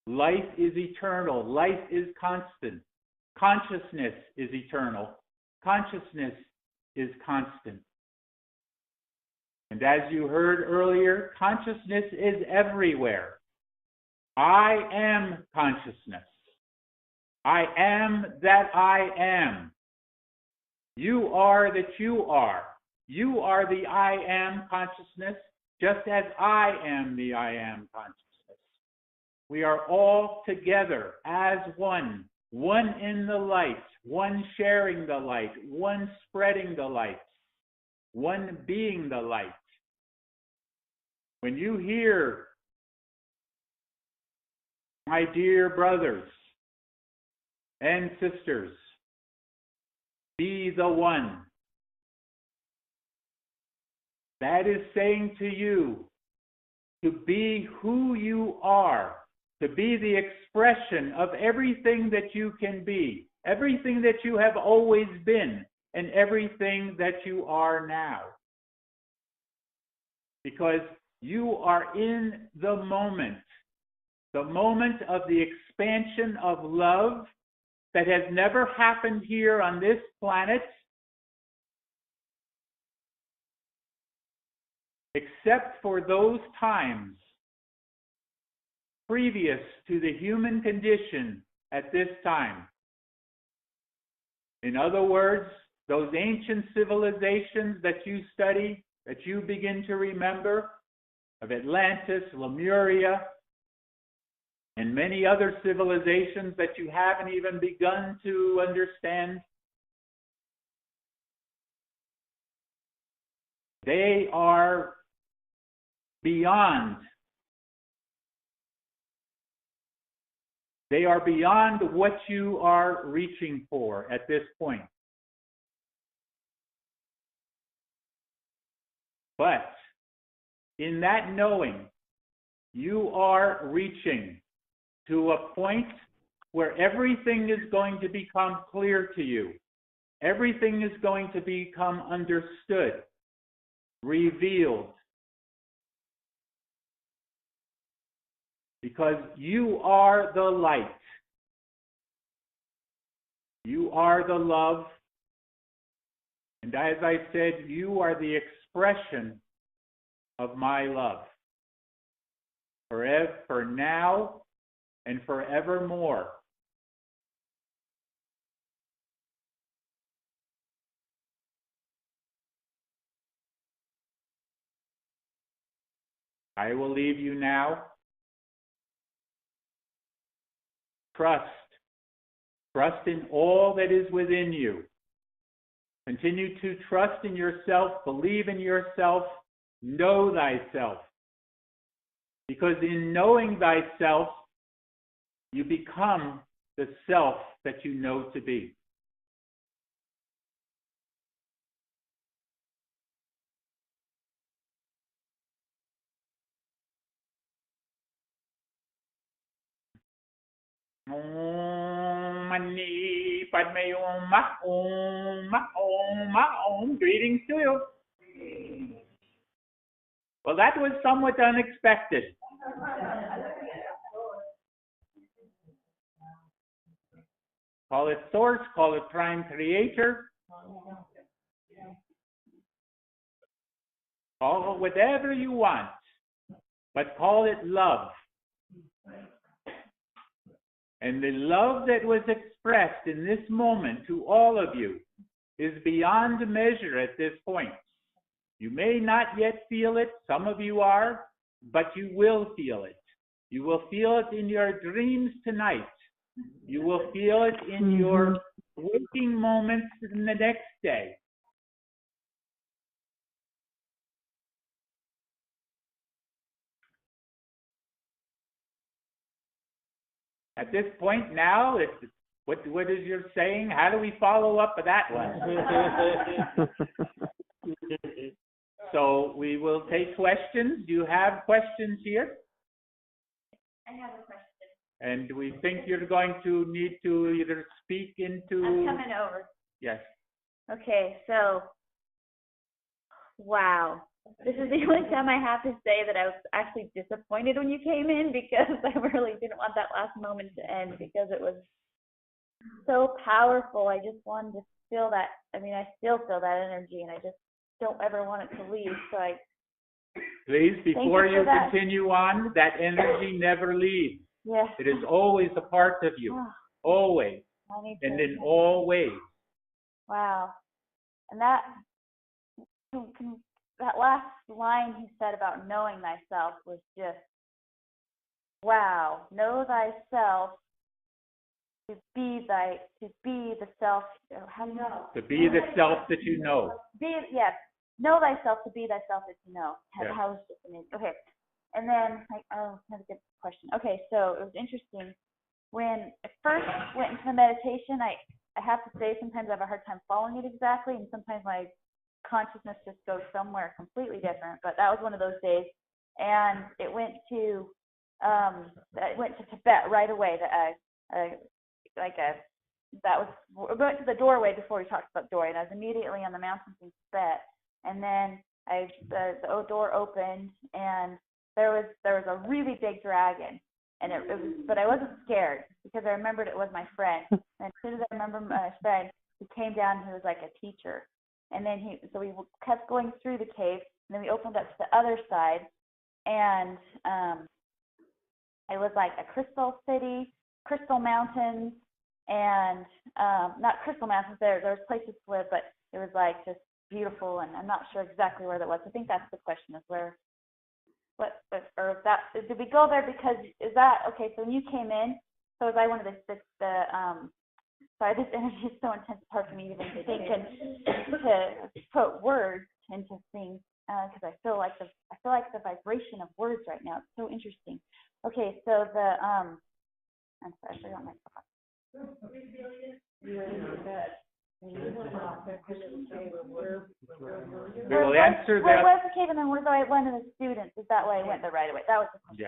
Life is eternal. Life is constant. Consciousness is eternal. Consciousness is constant. And as you heard earlier, consciousness is everywhere. I am consciousness. I am that I am. You are that you are. You are the I am consciousness, just as I am the I am consciousness. We are all together as one, one in the light, one sharing the light, one spreading the light, one being the light. When you hear, my dear brothers and sisters, be the one, that is saying to you to be who you are, to be the expression of everything that you can be, everything that you have always been, and everything that you are now. Because you are in the moment of the expansion of love that has never happened here on this planet, except for those times previous to the human condition at this time. In other words, those ancient civilizations that you study, that you begin to remember, of Atlantis, Lemuria, and many other civilizations that you haven't even begun to understand, they are beyond. They are beyond what you are reaching for at this point. But in that knowing, you are reaching to a point where everything is going to become clear to you. Everything is going to become understood, revealed. Because you are the light. You are the love. And as I said, you are the expression of my love. Forever, for now, and forevermore. I will leave you now. Trust. Trust in all that is within you. Continue to trust in yourself, believe in yourself, know thyself. Because in knowing thyself, you become the self that you know to be. Om Mani Padme Om Ma Om Ma Om Ma Om. Greetings to you. Well, that was somewhat unexpected. Call it source, call it prime creator. Call it whatever you want, but call it love. And the love that was expressed in this moment to all of you is beyond measure at this point. You may not yet feel it, some of you are, but you will feel it. You will feel it in your dreams tonight. You will feel it in your waking moments in the next day. At this point now, what is your saying? How do we follow up with that one? So we will take questions. Do you have questions here? I have a question. And do we think you're going to need to either speak into... I'm coming over. Yes. Okay, so, wow. This is the only time I have to say that I was actually disappointed when you came in, because I really didn't want that last moment to end, because it was so powerful. I just wanted to feel that. I mean, I still feel that energy, and I just don't ever want it to leave. So Please, before you continue on, that energy never leaves. Yes. It is always a part of you. Always. And in all ways. Wow. And that, that last line he said about knowing thyself was just, wow. Know thyself to be the self. How do you know? To be the self that you know. Yes. Know thyself to be thyself that you know. Yeah. How is this amazing? Okay. And then, another good question. Okay, so it was interesting. When I first went into the meditation, I have to say sometimes I have a hard time following it exactly, and sometimes my consciousness just goes somewhere completely different. But that was one of those days, and it went to Tibet right away. We went to the doorway before we talked about doorway, and I was immediately on the mountains in Tibet, and then the door opened, and there was a really big dragon. And it was, but I wasn't scared because I remembered it was my friend. And as soon as I remember my friend, he came down. He was like a teacher. And then so we kept going through the cave. And then we opened up to the other side, and it was like a crystal city, crystal mountains, and not crystal mountains. There was places to live, but it was like just beautiful. And I'm not sure exactly where that was. I think that's the question: is where. Did we go there because is that okay? So when you came in, so was I one of sorry, this energy is so intense, it's hard for me to even think and to put words into things because I feel like the vibration of words right now. It's so interesting. Okay, so I'm sorry, I forgot my thought. We will answer that. Where was the cave, and then where was I one of the students? Is that why I went there right away? That was the question.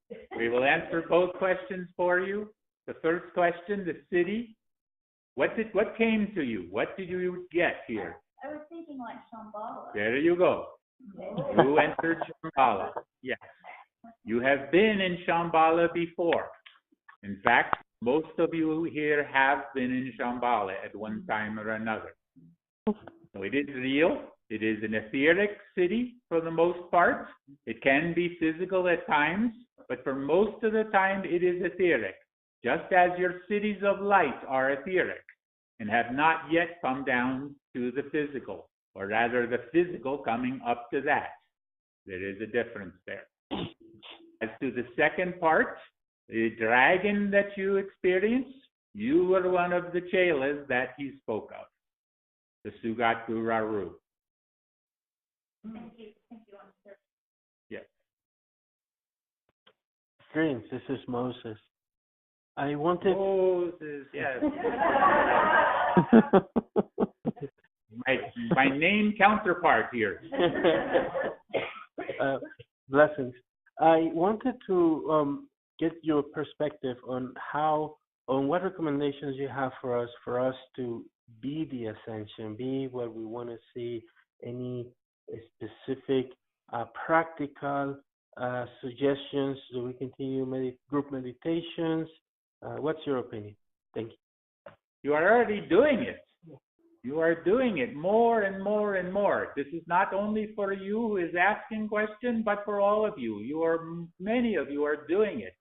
Yes. We will answer both questions for you. The first question, the city. What came to you? What did you get here? I was thinking like Shambhala. There you go. You entered Shambhala. Yes. You have been in Shambhala before. In fact, most of you here have been in Shambhala at one time or another. So it is real. It is an etheric city for the most part. It can be physical at times, but for most of the time it is etheric, just as your cities of light are etheric and have not yet come down to the physical, or rather the physical coming up to that. There is a difference there. As to the second part, the dragon that you experience, you were one of the chelas that he spoke of, the Sugat GuRaRu. Thank you, officer. Yes. Greetings, this is Moses. I wanted... Moses, yes. my name counterpart here. Blessings. I wanted to get your perspective on what recommendations you have for us to be the ascension, be what we want to see, any specific practical suggestions. Do we continue group meditations? What's your opinion? Thank you. You are already doing it. You are doing it more and more and more. This is not only for you who is asking questions, but for all of you. Many of you are doing it.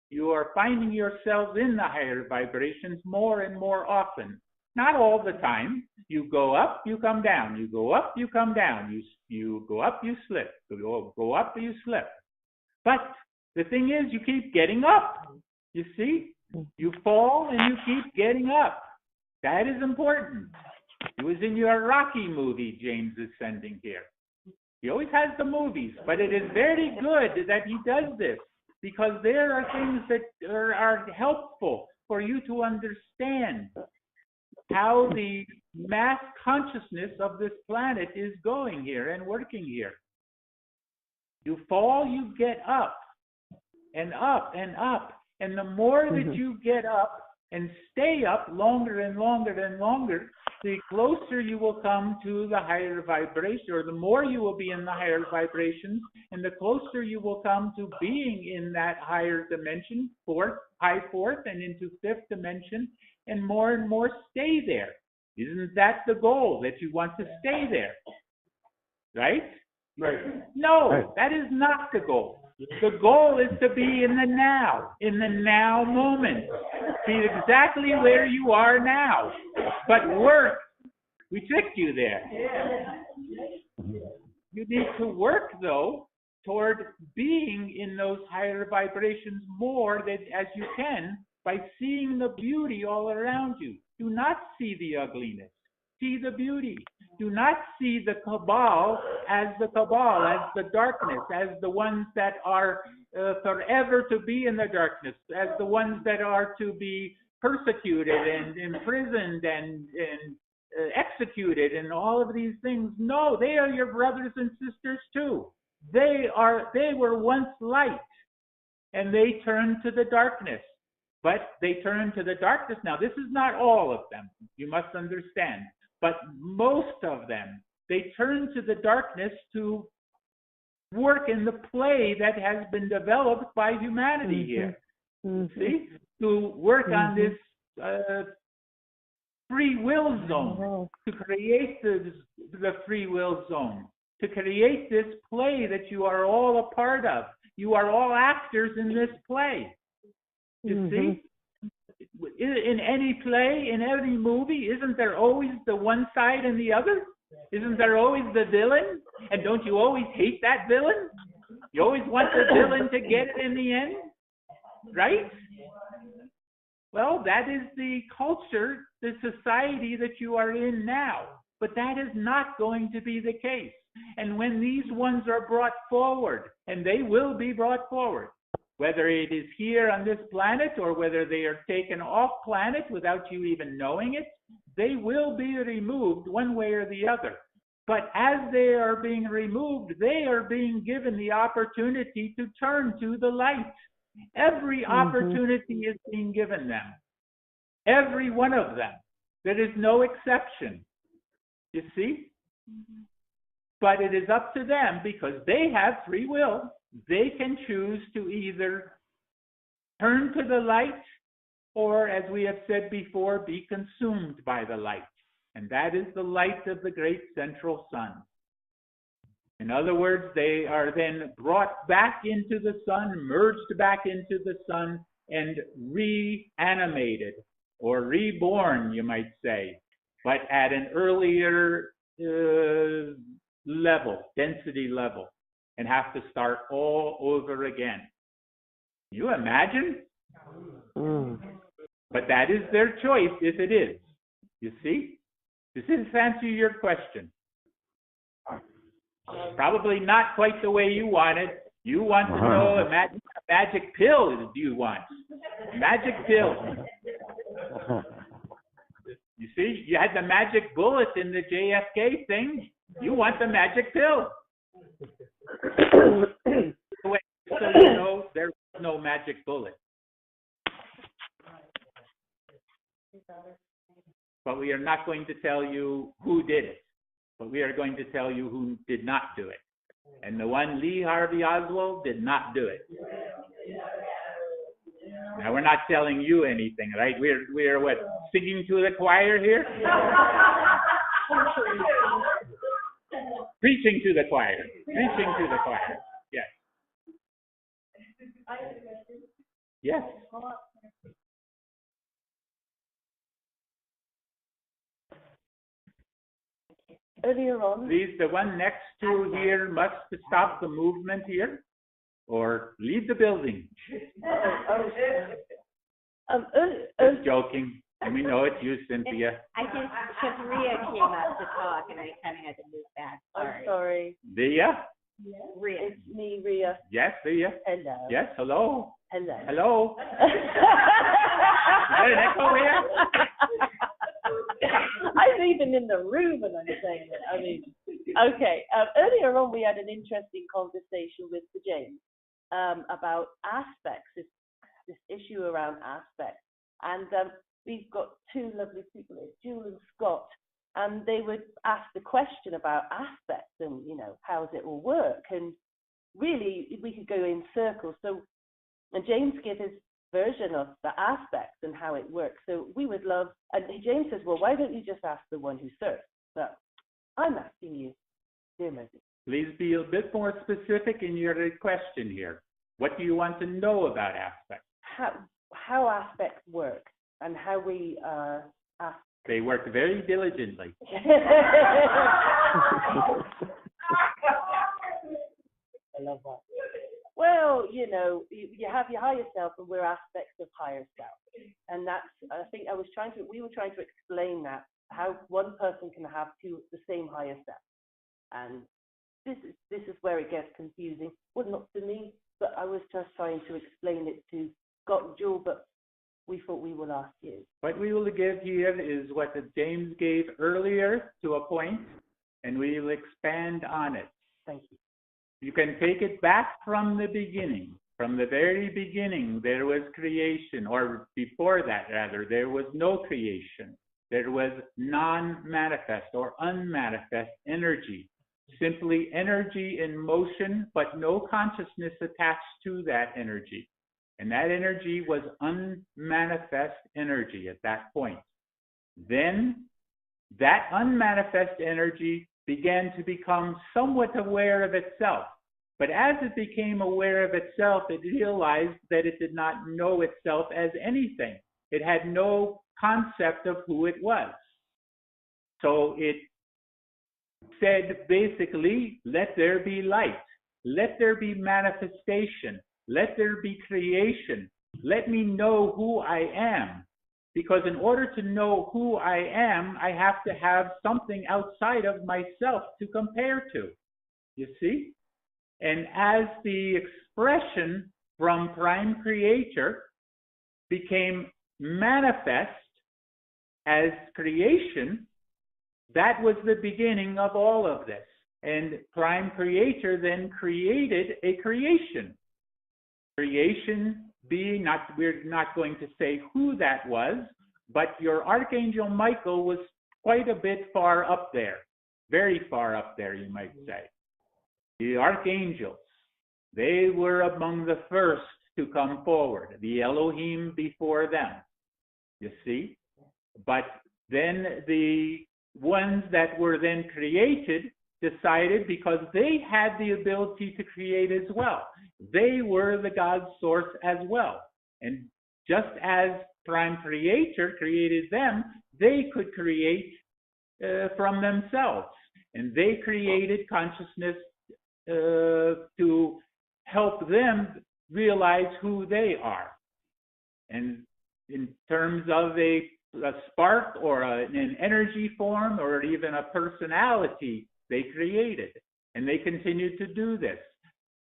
You are finding yourselves in the higher vibrations more and more often. Not all the time. You go up, you come down. You go up, you come down. You go up, you slip. You go up, you slip. But the thing is, you keep getting up. You see? You fall and you keep getting up. That is important. It was in your Rocky movie James is sending here. He always has the movies, but it is very good that he does this because there are things that are helpful for you to understand how the mass consciousness of this planet is going here and working here. You fall, you get up and up and up. And the more that you get up and stay up longer and longer and longer, the closer you will come to the higher vibration, or the more you will be in the higher vibrations, and the closer you will come to being in that higher dimension, high fourth, and into fifth dimension, and more stay there. Isn't that the goal, that you want to stay there? Right? Right. No, that is not the goal. The goal is to be in the now moment. Be exactly where you are now. But work, we tricked you there. You need to work, though, toward being in those higher vibrations more than as you can by seeing the beauty all around you. Do not see the ugliness. See the beauty. Do not see the cabal, as the darkness, as the ones that are forever to be in the darkness, as the ones that are to be persecuted and imprisoned and executed and all of these things. No, they are your brothers and sisters too. They were once light, and they turned to the darkness. But they turned to the darkness. Now, this is not all of them, you must understand, but most of them, they turned to the darkness to work in the play that has been developed by humanity here. See? To work on this free will zone, to create the free will zone, to create this play that you are all a part of. You are all actors in this play. You see? In any play, in every movie, isn't there always the one side and the other? Isn't there always the villain? And don't you always hate that villain? You always want the villain to get it in the end, right? Well, that is the culture, the society that you are in now. But that is not going to be the case. And when these ones are brought forward, and they will be brought forward, whether it is here on this planet or whether they are taken off planet without you even knowing it, they will be removed one way or the other. But as they are being removed, they are being given the opportunity to turn to the light. Every opportunity is being given them. Every one of them. There is no exception. You see? But it is up to them because they have free will. They can choose to either turn to the light or, as we have said before, be consumed by the light. And that is the light of the great central sun. In other words, they are then brought back into the sun, merged back into the sun, and reanimated, or reborn, you might say, but at an earlier level, density level, and have to start all over again. Can you imagine? But that is their choice if it is. You see? Does this answer your question? Probably not quite the way you want it. You want to know a magic pill, do you want? Magic pill. You see, you had the magic bullet in the JFK thing. You want the magic pill. So you know, there is no magic bullet. But we are not going to tell you who did it. But we are going to tell you who did not do it. And the one Lee Harvey Oswald did not do it. Now, we're not telling you anything, right? We're what, singing to the choir here? Preaching to the choir. Preaching to the choir. Yes. Yes. Earlier on. Please, the one next to here must stop the movement here or leave the building. Just joking. We know it's you, Cynthia. I just, because Rhea came up to talk and I kind of had to move back. I'm sorry. Rhea? Rhea. It's me, Rhea. Yes, Rhea. Hello. Yes, hello. Hello. Hello. Is there an echo here? I'm even in the room and I'm saying it. I mean, okay. Earlier on, we had an interesting conversation with James about aspects, this issue around aspects. And we've got two lovely people here, Jewel and Scott, and they would ask the question about aspects and, you know, how does it all work? And really, we could go in circles. So, and James gave his version of the aspects and how it works. So we would love, and James says, well, why don't you just ask the one who serves? But I'm asking you, dear Moses. Please be a bit more specific in your question here. What do you want to know about aspects? How aspects work and how we ask. They work very diligently. I love that. Well, you know, you have your higher self, and we're aspects of higher self, and that's. I think we were trying to explain that how one person can have the same higher self, and this is where it gets confusing. Well, not to me, but I was just trying to explain it to Scott and Jewel, but we thought we will ask you. What we will give here is what James gave earlier to a point, and we will expand on it. Thank you. You can take it back from the beginning. From the very beginning, there was creation, or before that, rather, there was no creation. There was non-manifest or unmanifest energy, simply energy in motion, but no consciousness attached to that energy. And that energy was unmanifest energy at that point. Then that unmanifest energy began to become somewhat aware of itself. But as it became aware of itself, it realized that it did not know itself as anything. It had no concept of who it was. So it said basically, let there be light. Let there be manifestation. Let there be creation. Let me know who I am. Because in order to know who I am, I have to have something outside of myself to compare to. You see? And as the expression from Prime Creator became manifest as creation, that was the beginning of all of this. And Prime Creator then created a creation. Creation being, we're not going to say who that was, but your Archangel Michael was quite a bit far up there. Very far up there, you might say. The archangels, they were among the first to come forward. The Elohim before them, you see. But then the ones that were then created decided, because they had the ability to create as well. They were the God source as well. And just as Prime Creator created them, they could create from themselves. And they created consciousness to help them realize who they are. And in terms of a spark or an energy form or even a personality, they created. And they continued to do this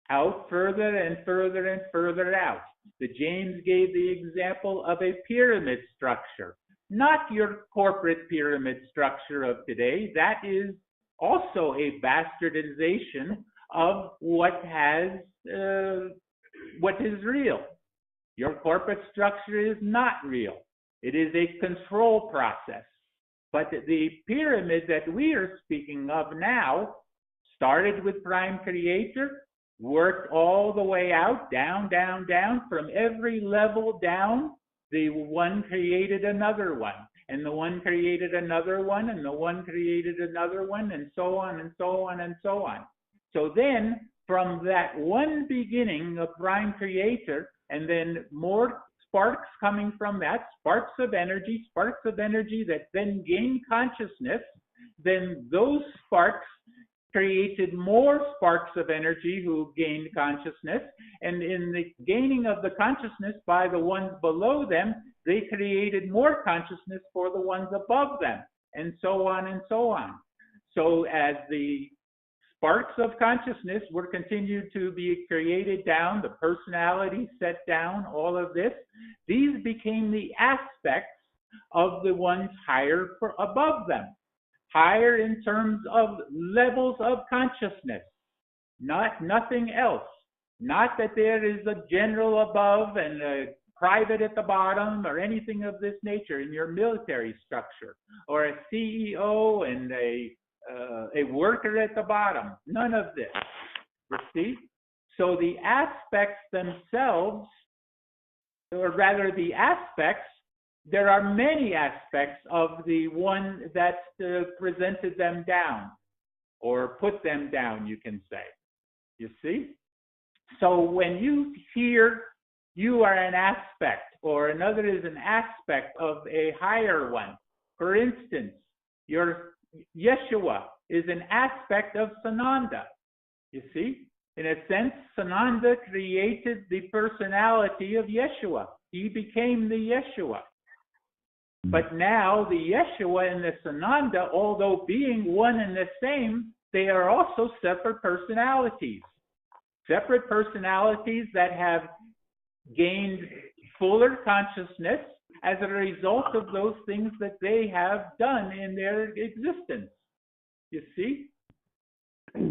out further and further and further out. The James gave the example of a pyramid structure, not your corporate pyramid structure of today. That is also a bastardization of what is real. Your corporate structure is not real. It is a control process. But the pyramid that we are speaking of now started with Prime Creator, worked all the way out, down, down, down. From every level down, the one created another one, and the one created another one, and the one created another one, and so on and so on and so on. So then, from that one beginning of Prime Creator, and then more sparks coming from that, sparks of energy that then gain consciousness, then those sparks created more sparks of energy who gained consciousness, and in the gaining of the consciousness by the ones below them, they created more consciousness for the ones above them, and so on and so on. So as the sparks of consciousness were continued to be created down, the personality set down, all of this, these became the aspects of the ones higher above them. Higher in terms of levels of consciousness, nothing else. Not that there is a general above and a private at the bottom or anything of this nature in your military structure, or a CEO and a worker at the bottom. None of this. You see? So the aspects themselves, or rather the aspects, there are many aspects of the one that presented them down, or put them down, you can say. You see? So when you hear you are an aspect, or another is an aspect of a higher one, for instance, your Yeshua is an aspect of Sananda. You see? In a sense, Sananda created the personality of Yeshua. He became the Yeshua. But now the Yeshua and the Sananda, although being one and the same, they are also separate personalities. Separate personalities that have gained fuller consciousness as a result of those things that they have done in their existence. You see?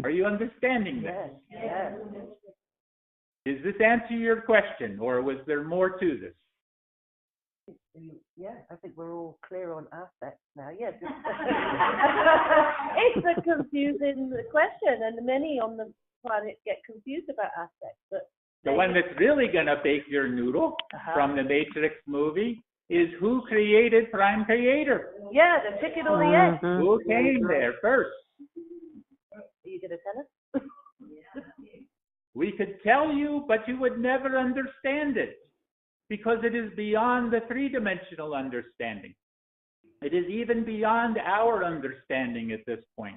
Are you understanding this? Yes. Does this answer your question, or was there more to this? Yeah, I think we're all clear on aspects now. Yeah. It's a confusing question, and many on the planet get confused about aspects. But The one that's really going to bake your noodle from the Matrix movie is who created Prime Creator? yeah, the chicken or the egg. Who came there first? Are you going to tell us? We could tell you, but you would never understand it because it is beyond the three-dimensional understanding. It is even beyond our understanding at this point.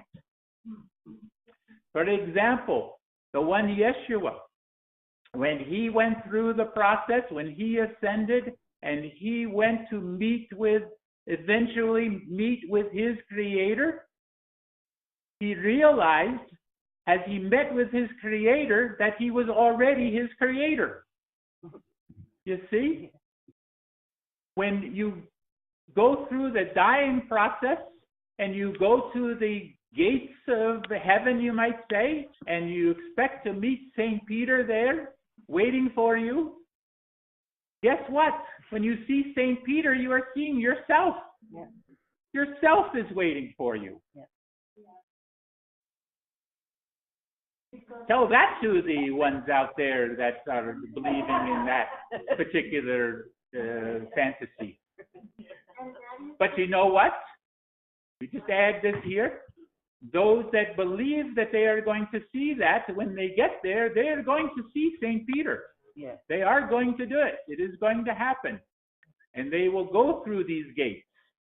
For example, the one Yeshua, when he went through the process, when he ascended and he went to eventually meet with his Creator, he realized as he met with his Creator that he was already his Creator. You see? When you go through the dying process and you go to the gates of heaven, you might say, and you expect to meet St. Peter there waiting for you, guess what? When you see St. Peter, you are seeing yourself. Yeah. Yourself is waiting for you. Yeah. Tell that to the ones out there that are believing in that particular fantasy. But you know what? We just add this here. Those that believe that they are going to see that, when they get there, they are going to see St. Peter. Yeah. They are going to do it. It is going to happen. And they will go through these gates.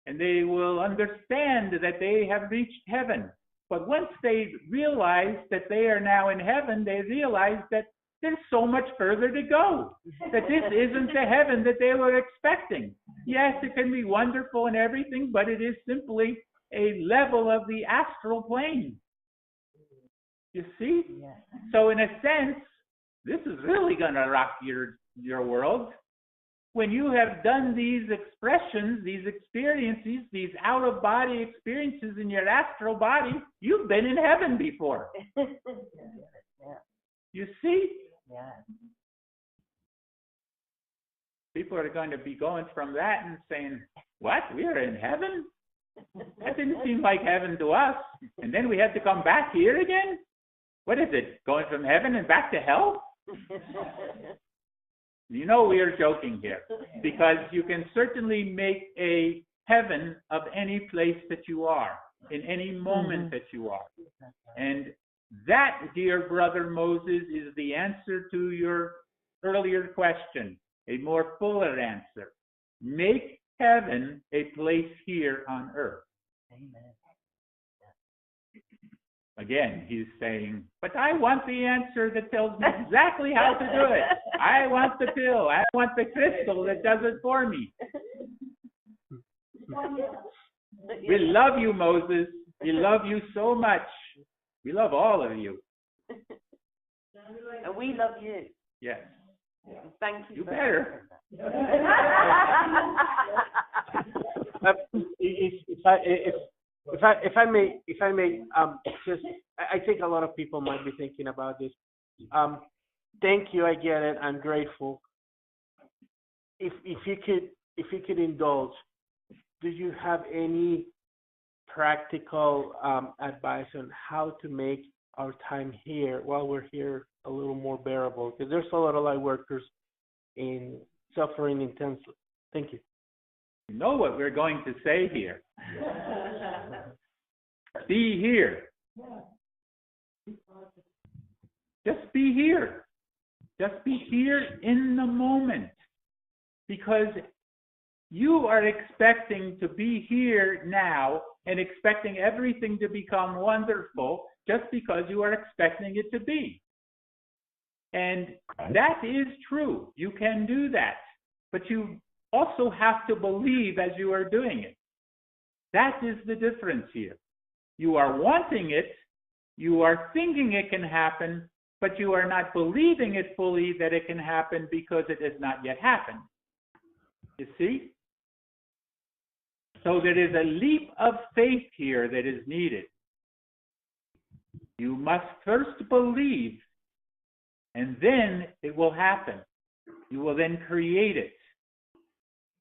And they will understand that they have reached heaven. But once they realize that they are now in heaven, they realize that there's so much further to go. That this isn't the heaven that they were expecting. Yes, it can be wonderful and everything, but it is simply a level of the astral plane. You see? Yeah. So in a sense, this is really going to rock your world. When you have done these expressions, these experiences, these out-of-body experiences in your astral body, you've been in heaven before. Yeah. You see? Yeah. People are going to be going from that and saying, what? We are in heaven? That didn't seem like heaven to us. And then we had to come back here again? What is it? Going from heaven and back to hell? You know we are joking here, because you can certainly make a heaven of any place that you are, in any moment that you are. And that, dear brother Moses, is the answer to your earlier question, a more fuller answer. Make heaven a place here on earth. Amen. Again, he's saying, but I want the answer that tells me exactly how to do it. I want the pill. I want the crystal that does it for me. We love you, Moses. We love you so much. We love all of you. And we love you. Yes. Thank you. You better. If I may, just I think a lot of people might be thinking about this. Thank you, I get it. I'm grateful. If you could indulge, do you have any practical advice on how to make our time here while we're here a little more bearable? Because there's a lot of light workers in suffering intensely. Thank you. You know what we're going to say here. Be here. Just be here. Just be here in the moment. Because you are expecting to be here now and expecting everything to become wonderful just because you are expecting it to be. And that is true. You can do that. But you also have to believe as you are doing it. That is the difference here. You are wanting it, you are thinking it can happen, but you are not believing it fully that it can happen because it has not yet happened. You see? So there is a leap of faith here that is needed. You must first believe, and then it will happen. You will then create it.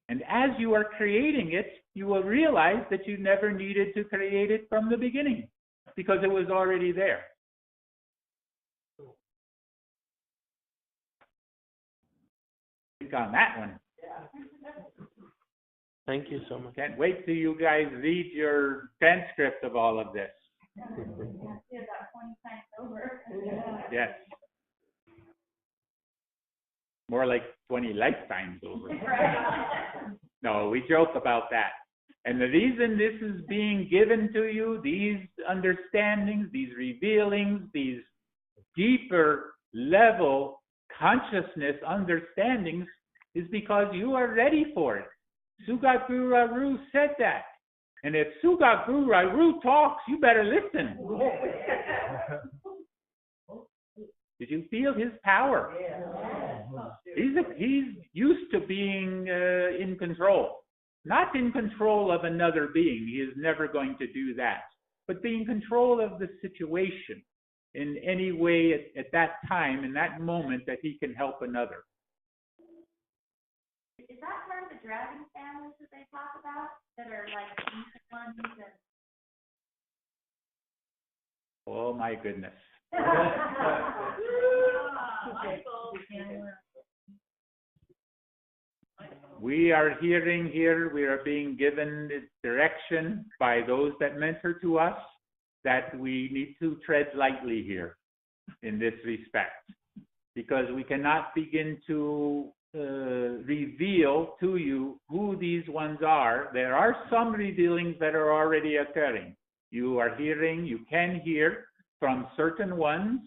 And as you are creating it, you will realize that you never needed to create it from the beginning because it was already there. Think on that one. Thank you so much. Can't wait till you guys read your transcript of all of this. Yes. More like 20 lifetimes over. No, we joke about that. And the reason this is being given to you, these understandings, these revealings, these deeper level consciousness understandings is because you are ready for it. Sugat GuRaRu said that. And if Sugat GuRaRu talks, you better listen. Did you feel his power? He's used to being in control. Not in control of another being. He is never going to do that. But being in control of the situation in any way at that time, in that moment, that he can help another. Is that part of the dragon families that they talk about? That are like ancient ones and... Oh my goodness. We are hearing here, we are being given direction by those that mentor to us that we need to tread lightly here in this respect, because we cannot begin to reveal to you who these ones are. There are some revealings that are already occurring. You are hearing, you can hear from certain ones.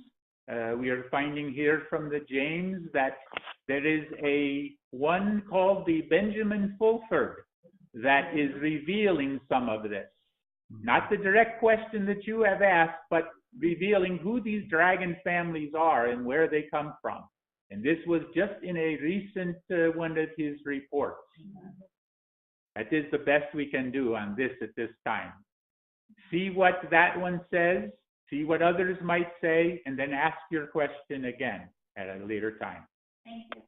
We are finding here from the James that there is a one called the Benjamin Fulford that is revealing some of this. Not the direct question that you have asked, but revealing who these dragon families are and where they come from. And this was just in a recent one of his reports. That is the best we can do on this at this time. See what that one says, see what others might say, and then ask your question again at a later time. Thank you.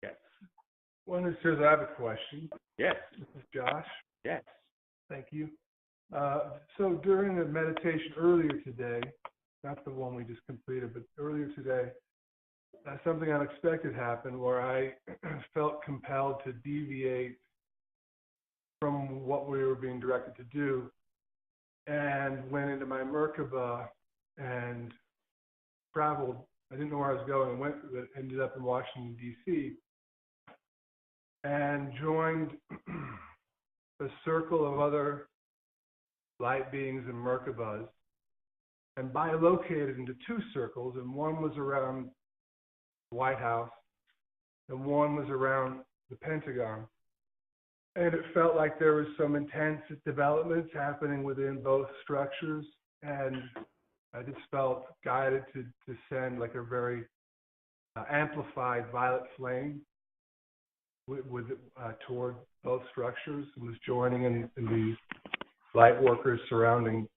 Yes. Oneness says I have a question. Yes. This is Josh. Yes. Thank you. So during the meditation earlier today, not the one we just completed, but earlier today, something unexpected happened where I felt compelled to deviate from what we were being directed to do and went into my Merkaba and traveled. I didn't know where I was going, and ended up in Washington, D.C., and joined a circle of other light beings and Merkabas, and bilocated into two circles, and one was around the White House, and one was around the Pentagon. And it felt like there was some intense developments happening within both structures, and I just felt guided to send like a very amplified violet flame toward both structures. It was joining in these light workers surrounding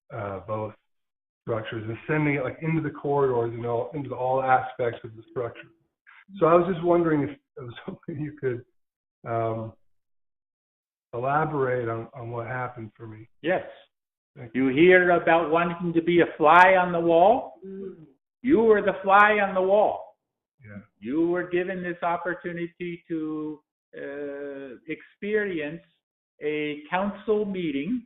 both structures and sending it like into the corridors and into all aspects of the structure. So I was just wondering if it was something you could elaborate on what happened for me. Yes. You hear about wanting to be a fly on the wall? You were the fly on the wall. Yeah. You were given this opportunity to experience a council meeting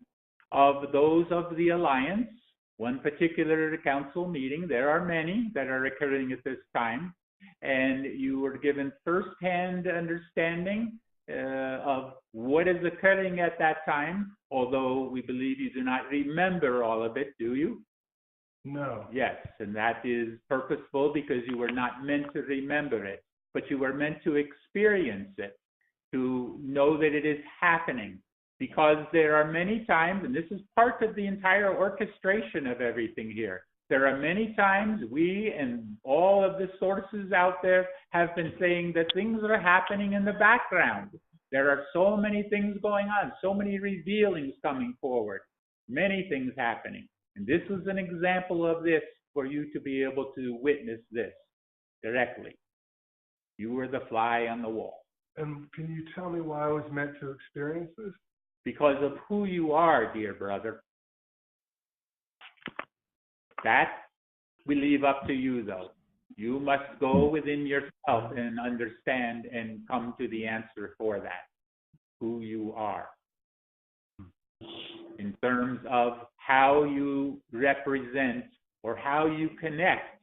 of those of the Alliance, one particular council meeting. There are many that are occurring at this time, and you were given first-hand understanding of what is occurring at that time, although we believe you do not remember all of it, do you? No. Yes, and that is purposeful because you were not meant to remember it, but you were meant to experience it, to know that it is happening. Because there are many times, and this is part of the entire orchestration of everything here, there are many times we and all of the sources out there have been saying that things are happening in the background. There are so many things going on, so many revealings coming forward, many things happening. And this was an example of this for you to be able to witness this directly. You were the fly on the wall. And can you tell me why I was meant to experience this? Because of who you are, dear brother. That we leave up to you, though. You must go within yourself and understand and come to the answer for that, who you are. In terms of how you represent or how you connect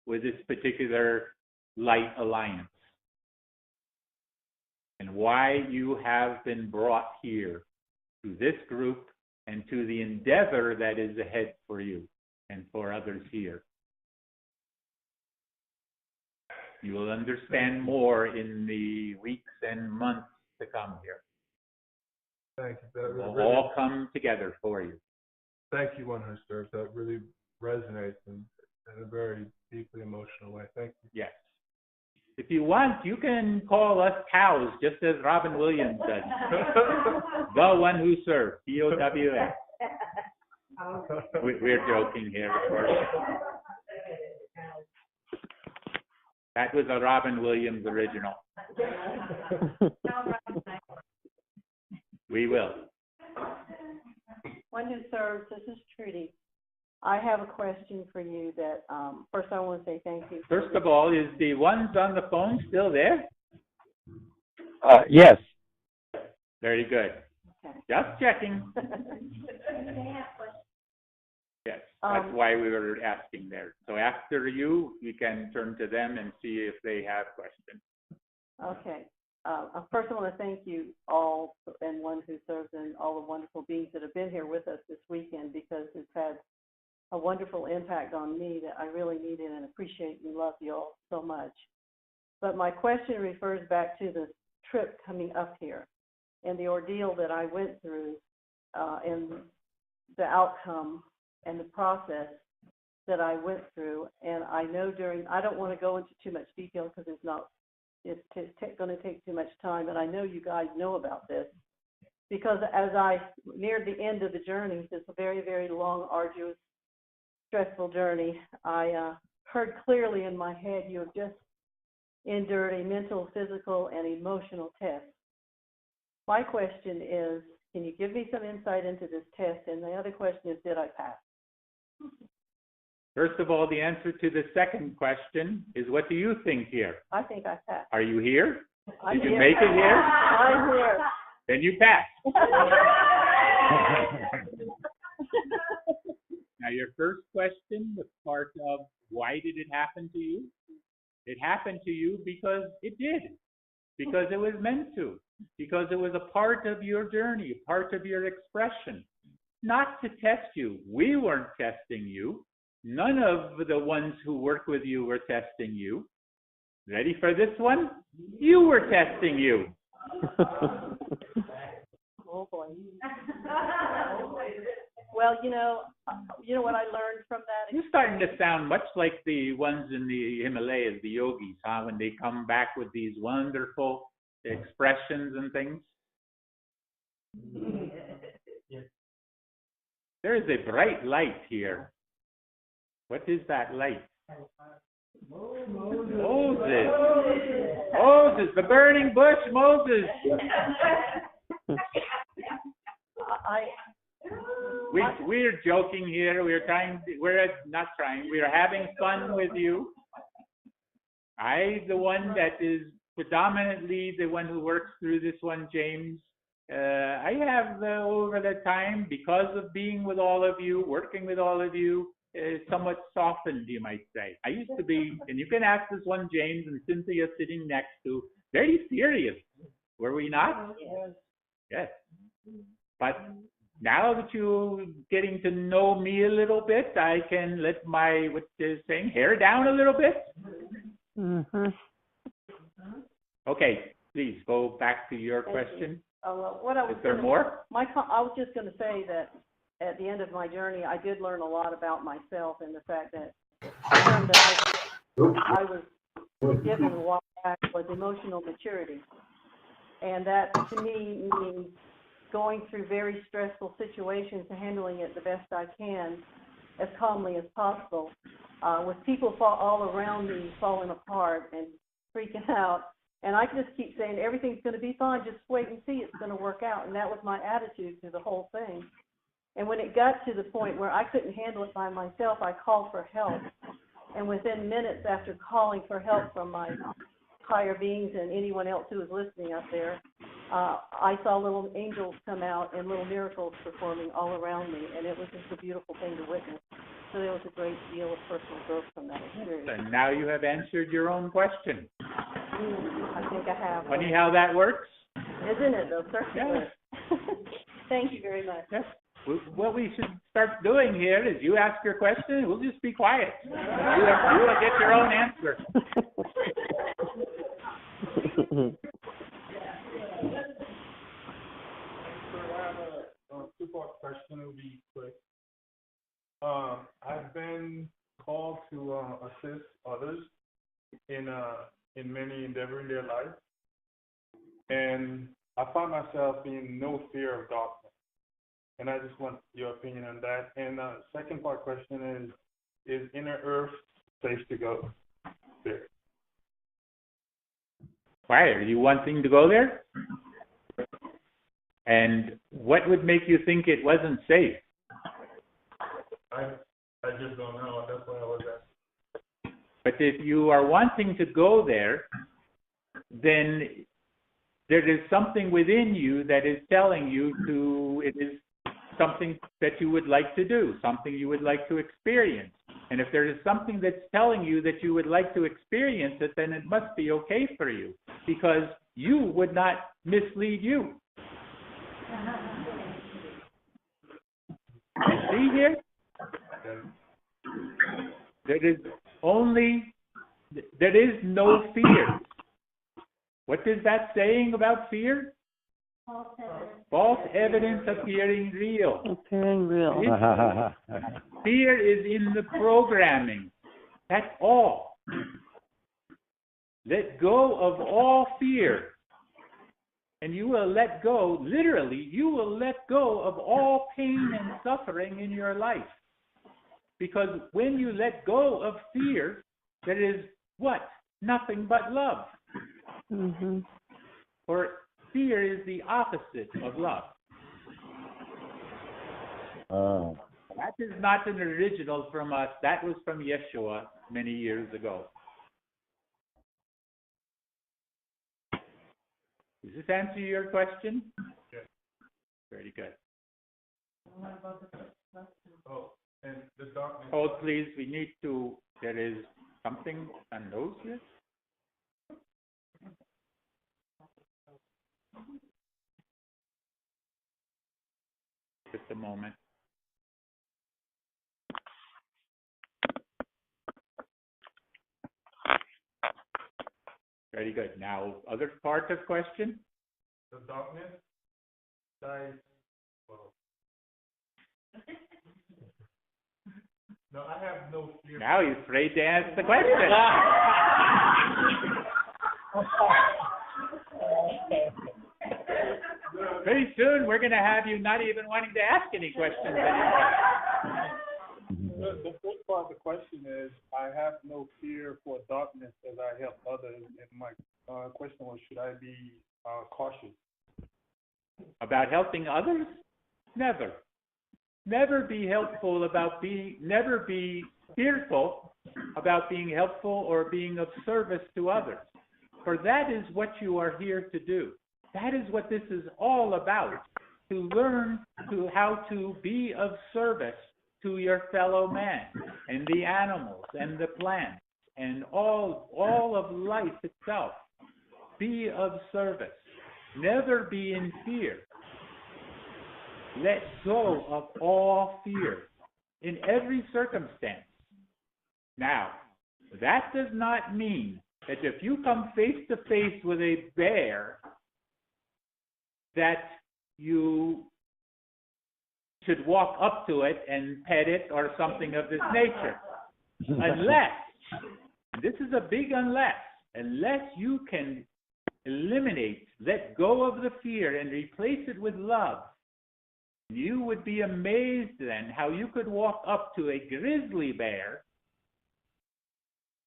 with this particular light alliance. And why you have been brought here to this group and to the endeavor that is ahead for you and for others here. You will understand more in the weeks and months to come here. Thank you. That It will really, all come together for you. thank you, One Who Serves. That really resonates in a very deeply emotional way. Thank you. Yes. If you want, you can call us cows, just as Robin Williams does. The One Who Serves, T-O-W-S. We're joking here, of course. That was a Robin Williams original. We will. One Who Serves, this is Trudy. I have a question for you that, first I want to say thank you. First of all, is the ones on the phone still there? Yes. Very good. Okay. Just checking. Yes, that's why we were asking there. So after you, we can turn to them and see if they have questions. Okay. First, I want to thank you all and One Who Serves and all the wonderful beings that have been here with us this weekend, because it's had a wonderful impact on me that I really needed and appreciate and love you all so much. But my question refers back to the trip coming up here and the ordeal that I went through and the outcome and the process that I went through. And I know I don't want to go into too much detail because it's going to take too much time, but I know you guys know about this, because as I neared the end of the journey, it's a very, very long, arduous, stressful journey, I heard clearly in my head, you have just endured a mental, physical, and emotional test. My question is, can you give me some insight into this test? And the other question is, did I pass? First of all, the answer to the second question is, what do you think here? I think I passed. Are you here? I'm Did you here. make it here? I'm here. Then you passed. Now, your first question was part of, why did it happen to you? It happened to you because it did, because it was meant to, because it was a part of your journey, a part of your expression, not to test you. We weren't testing you. None of the ones who work with you were testing you. Ready for this one? You were testing you. Oh boy. Well, you know what I learned from that? You're starting to sound much like the ones in the Himalayas, the yogis, huh? When they come back with these wonderful expressions and things. There is a bright light here. What is that light? Moses. Moses, the burning bush, Moses. We're joking here. We're having fun with you. The one that is predominantly the one who works through this one, James. I have over the time, because of being with all of you, working with all of you, somewhat softened, you might say. I used to be, and you can ask this one, James and Cynthia sitting next to, very serious. Were we not? Yes. Yes. But now that you're getting to know me a little bit, I can let my, what is saying, hair down a little bit. Mm-hmm. Okay, please go back to your question. What I was Is there more? I was just going to say that at the end of my journey, I did learn a lot about myself and the fact that the term that I was given a while back was emotional maturity. And that, to me, means going through very stressful situations and handling it the best I can, as calmly as possible. With people all around me falling apart and freaking out, and I just keep saying, everything's going to be fine, just wait and see, it's going to work out. And that was my attitude through the whole thing. And when it got to the point where I couldn't handle it by myself, I called for help. And within minutes after calling for help from my higher beings and anyone else who was listening out there, I saw little angels come out and little miracles performing all around me. And it was just a beautiful thing to witness. So there was a great deal of personal growth from that experience. And now you have answered your own question. I think I have. Funny how that works? Isn't it, though, sir? Yes. Thank you very much. Yes. What we should start doing here is you ask your question, we'll just be quiet. You will get your own answer. I have a two-part question. It'll be quick. I've been called to assist others in many endeavor in their life, and I find myself in no fear of darkness. And I just want your opinion on that. And second part question is inner earth safe to go there? Why are you wanting to go there? And what would make you think it wasn't safe? I just don't know. That's why I was asking. But if you are wanting to go there, then there is something within you that is telling you it is something that you would like to do, something you would like to experience. And if there is something that's telling you that you would like to experience it, then it must be okay for you, because you would not mislead you. You see here? There is no fear. What is that saying about fear? False evidence appearing real. Appearing real. Fear is in the programming. That's all. Let go of all fear. And you will let go, literally, you will let go of all pain and suffering in your life. Because when you let go of fear, there is what? Nothing but love. Mm-hmm. Or fear is the opposite of love. That is not an original from us. That was from Yeshua many years ago. Does this answer your question? Yes. Very good. Oh, and the darkness. Hold, please. We need to. There is something on those here. Just a moment. Very good. Now, other part of question? The darkness dies. No, I have no fear. Now you're afraid to ask the question. Pretty soon, we're going to have you not even wanting to ask any questions anymore. The first part of the question is, I have no fear for darkness as I help others. And my question was, should I be cautious? About helping others? Never. Never be never be fearful about being helpful or being of service to others. For that is what you are here to do. That is what this is all about, to learn how to be of service to your fellow man and the animals and the plants and all of life itself. Be of service. Never be in fear. let go of all fear in every circumstance. Now, that does not mean that if you come face to face with a bear, that you should walk up to it and pet it or something of this nature. Unless, this is a big unless you can eliminate, let go of the fear and replace it with love, you would be amazed then how you could walk up to a grizzly bear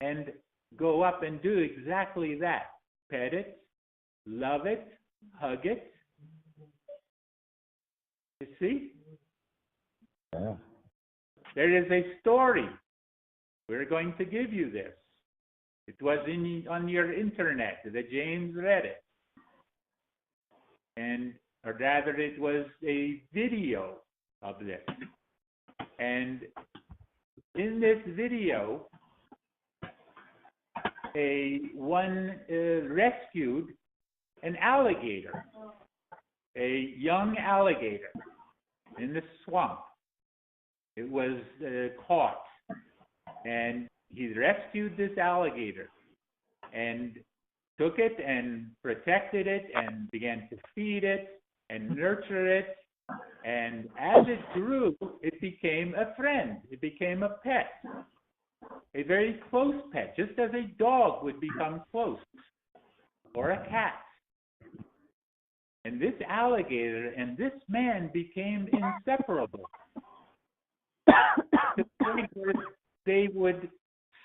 and go up and do exactly that. Pet it, love it, hug it. You see? Yeah. There is a story. We're going to give you this. It was on your internet that James read it. Or rather, it was a video of this. And in this video, one rescued an alligator, a young alligator in the swamp. It was caught, and he rescued this alligator and took it and protected it and began to feed it and nurture it. And as it grew, it became a friend. It became a pet, a very close pet, just as a dog would become close, or a cat. And this alligator and this man became inseparable, to the point where they would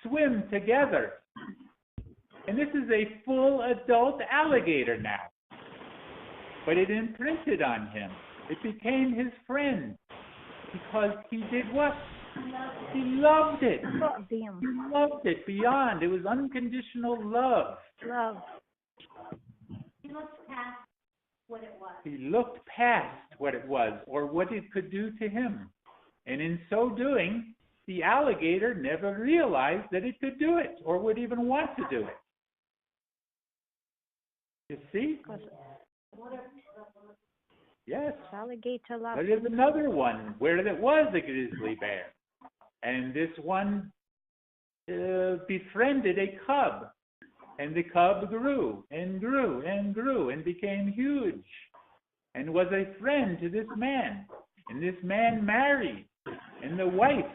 swim together. And this is a full adult alligator now. But it imprinted on him. It became his friend because he did what? He loved it. He loved it beyond. It was unconditional love. Love. He looked past what it was. He looked past what it was or what it could do to him. And in so doing, the alligator never realized that it could do it or would even want to do it. You see? Yes. Alligator love. There is another one where there was a grizzly bear. And this one befriended a cub. And the cub grew and grew and grew and became huge and was a friend to this man. And this man married. And the wife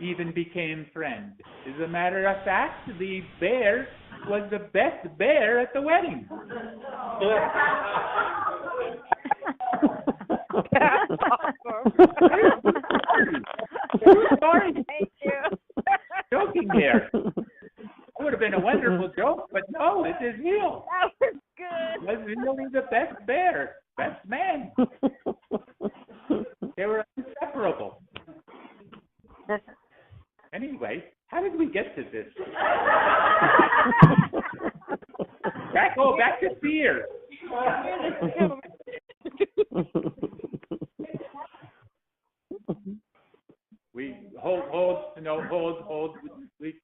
even became friends. As a matter of fact, the bear was the best bear at the wedding. That's awesome. Sorry. Thank you. Joking here. It would have been a wonderful joke, but no, it is real. That was good. It was really the best bear, best man. They were inseparable. Anyway, how did we get to this? back to fear. We hold.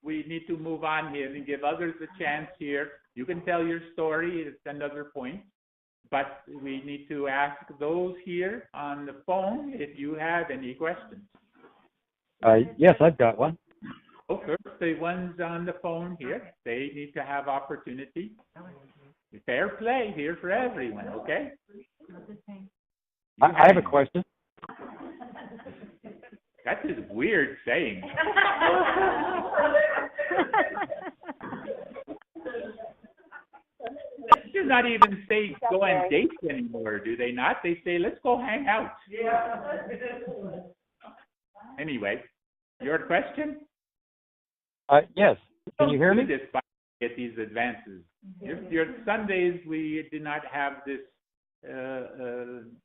We need to move on here and give others a chance here. You can tell your story at another point, but we need to ask those here on the phone if you have any questions. Yes, I've got one. Oh, first, the ones on the phone here, they need to have opportunity. Fair play here for everyone, okay? I have a question. That's his weird saying. They do not even say go on dates anymore, do they not? They say, let's go hang out. Anyway, your question? Yes. Can you hear me? This by get these advances. Your Sundays, we did not have this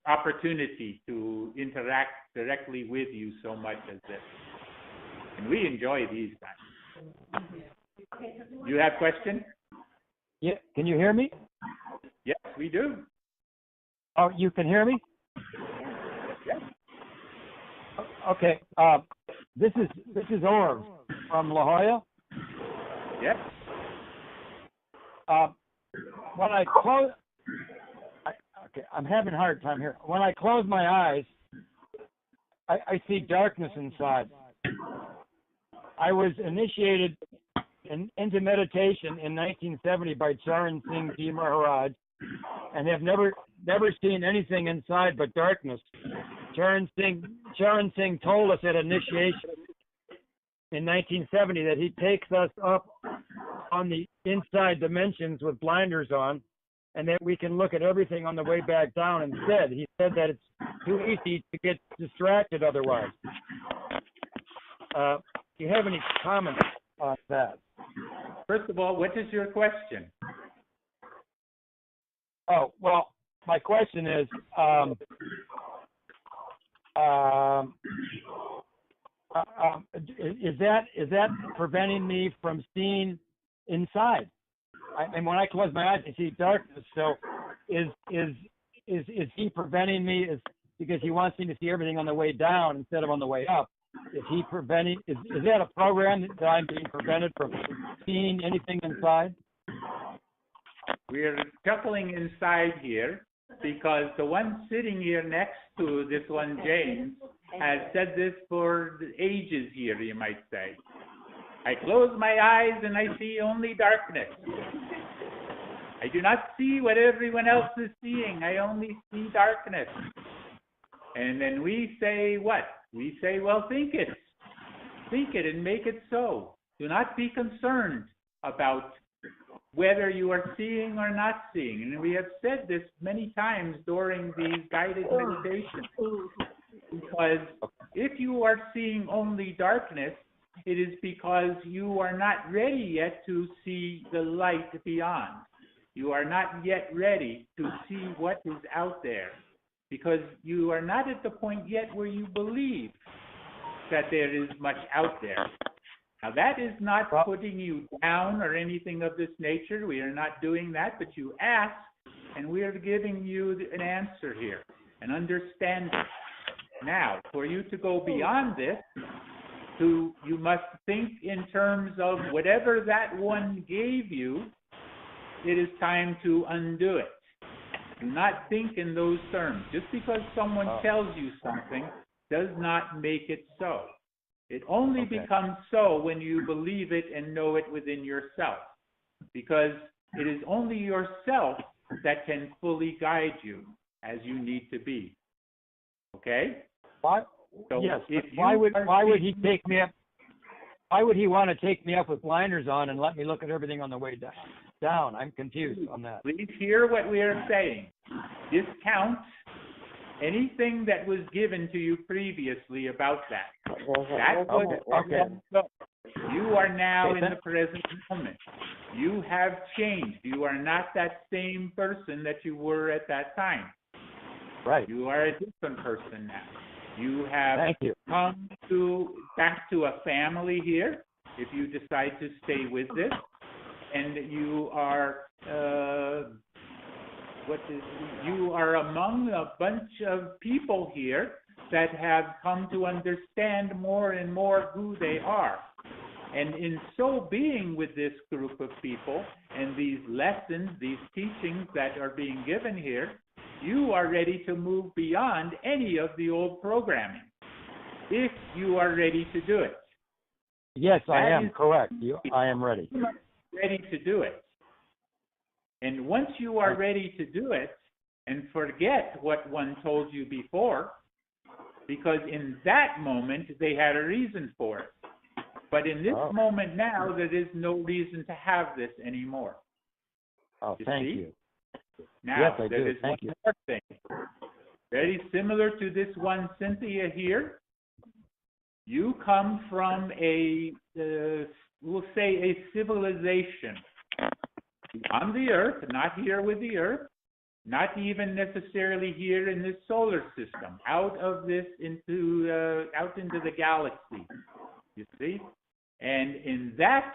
opportunity to interact directly with you so much as this. And we enjoy these times. You have questions? Yeah. Can you hear me? Yes, we do. Oh, you can hear me? Yes. Okay. This is Orv from La Jolla. Yes. When I close, Okay, I'm having a hard time here. When I close my eyes, I see darkness inside. I was initiated into meditation in 1970 by Charan Singh Ji Maharaj, and have never seen anything inside but darkness. Charan Singh told us at initiation in 1970 that he takes us up on the inside dimensions with blinders on, and that we can look at everything on the way back down instead. He said that it's too easy to get distracted otherwise. Do you have any comments on that? First of all, what is your question? Oh, well, my question is, is that preventing me from seeing inside? And when I close my eyes, I see darkness. So, is he preventing me? Is because he wants me to see everything on the way down instead of on the way up? Is he preventing? Is that a program that I'm being prevented from seeing anything inside? We're chuckling inside here because the one sitting here next to this one, James, has said this for ages here, you might say. I close my eyes and I see only darkness. I do not see what everyone else is seeing. I only see darkness. And then we say what? We say, well, think it. Think it and make it so. Do not be concerned about whether you are seeing or not seeing. And we have said this many times during these guided meditations. Because if you are seeing only darkness, it is because you are not ready yet to see the light beyond. You are not yet ready to see what is out there, because you are not at the point yet where you believe that there is much out there. Now, that is not putting you down or anything of this nature. We are not doing that, but you ask, and we are giving you an answer here, an understanding. Now, for you to go beyond this, you must think in terms of whatever that one gave you. It is time to undo it. Do not think in those terms. Just because someone tells you something does not make it so. It only becomes so when you believe it and know it within yourself, because it is only yourself that can fully guide you as you need to be. Okay? Why? So yes. Why would he take me up? Why would he want to take me up with blinders on and let me look at everything on the way down? I'm confused on that. Please hear what we are saying. Discount anything that was given to you previously about that. That was You are now in the present moment. You have changed. You are not that same person that you were at that time. Right. You are a different person now. You have come back to a family here, if you decide to stay with this, and you are you are among a bunch of people here that have come to understand more and more who they are. And in so being with this group of people and these lessons, these teachings that are being given here, you are ready to move beyond any of the old programming, if you are ready to do it. Yes, I am correct. I am ready. You are ready to do it. And once you are ready to do it, and forget what one told you before, because in that moment they had a reason for it. But in this moment now, there is no reason to have this anymore. Oh, thank you. Now, yes, I there do. is Thank one you. more thing. Very similar to this one, Cynthia here. You come from we'll say a civilization on the earth, not here with the earth, not even necessarily here in this solar system, out of this out into the galaxy, you see? And in that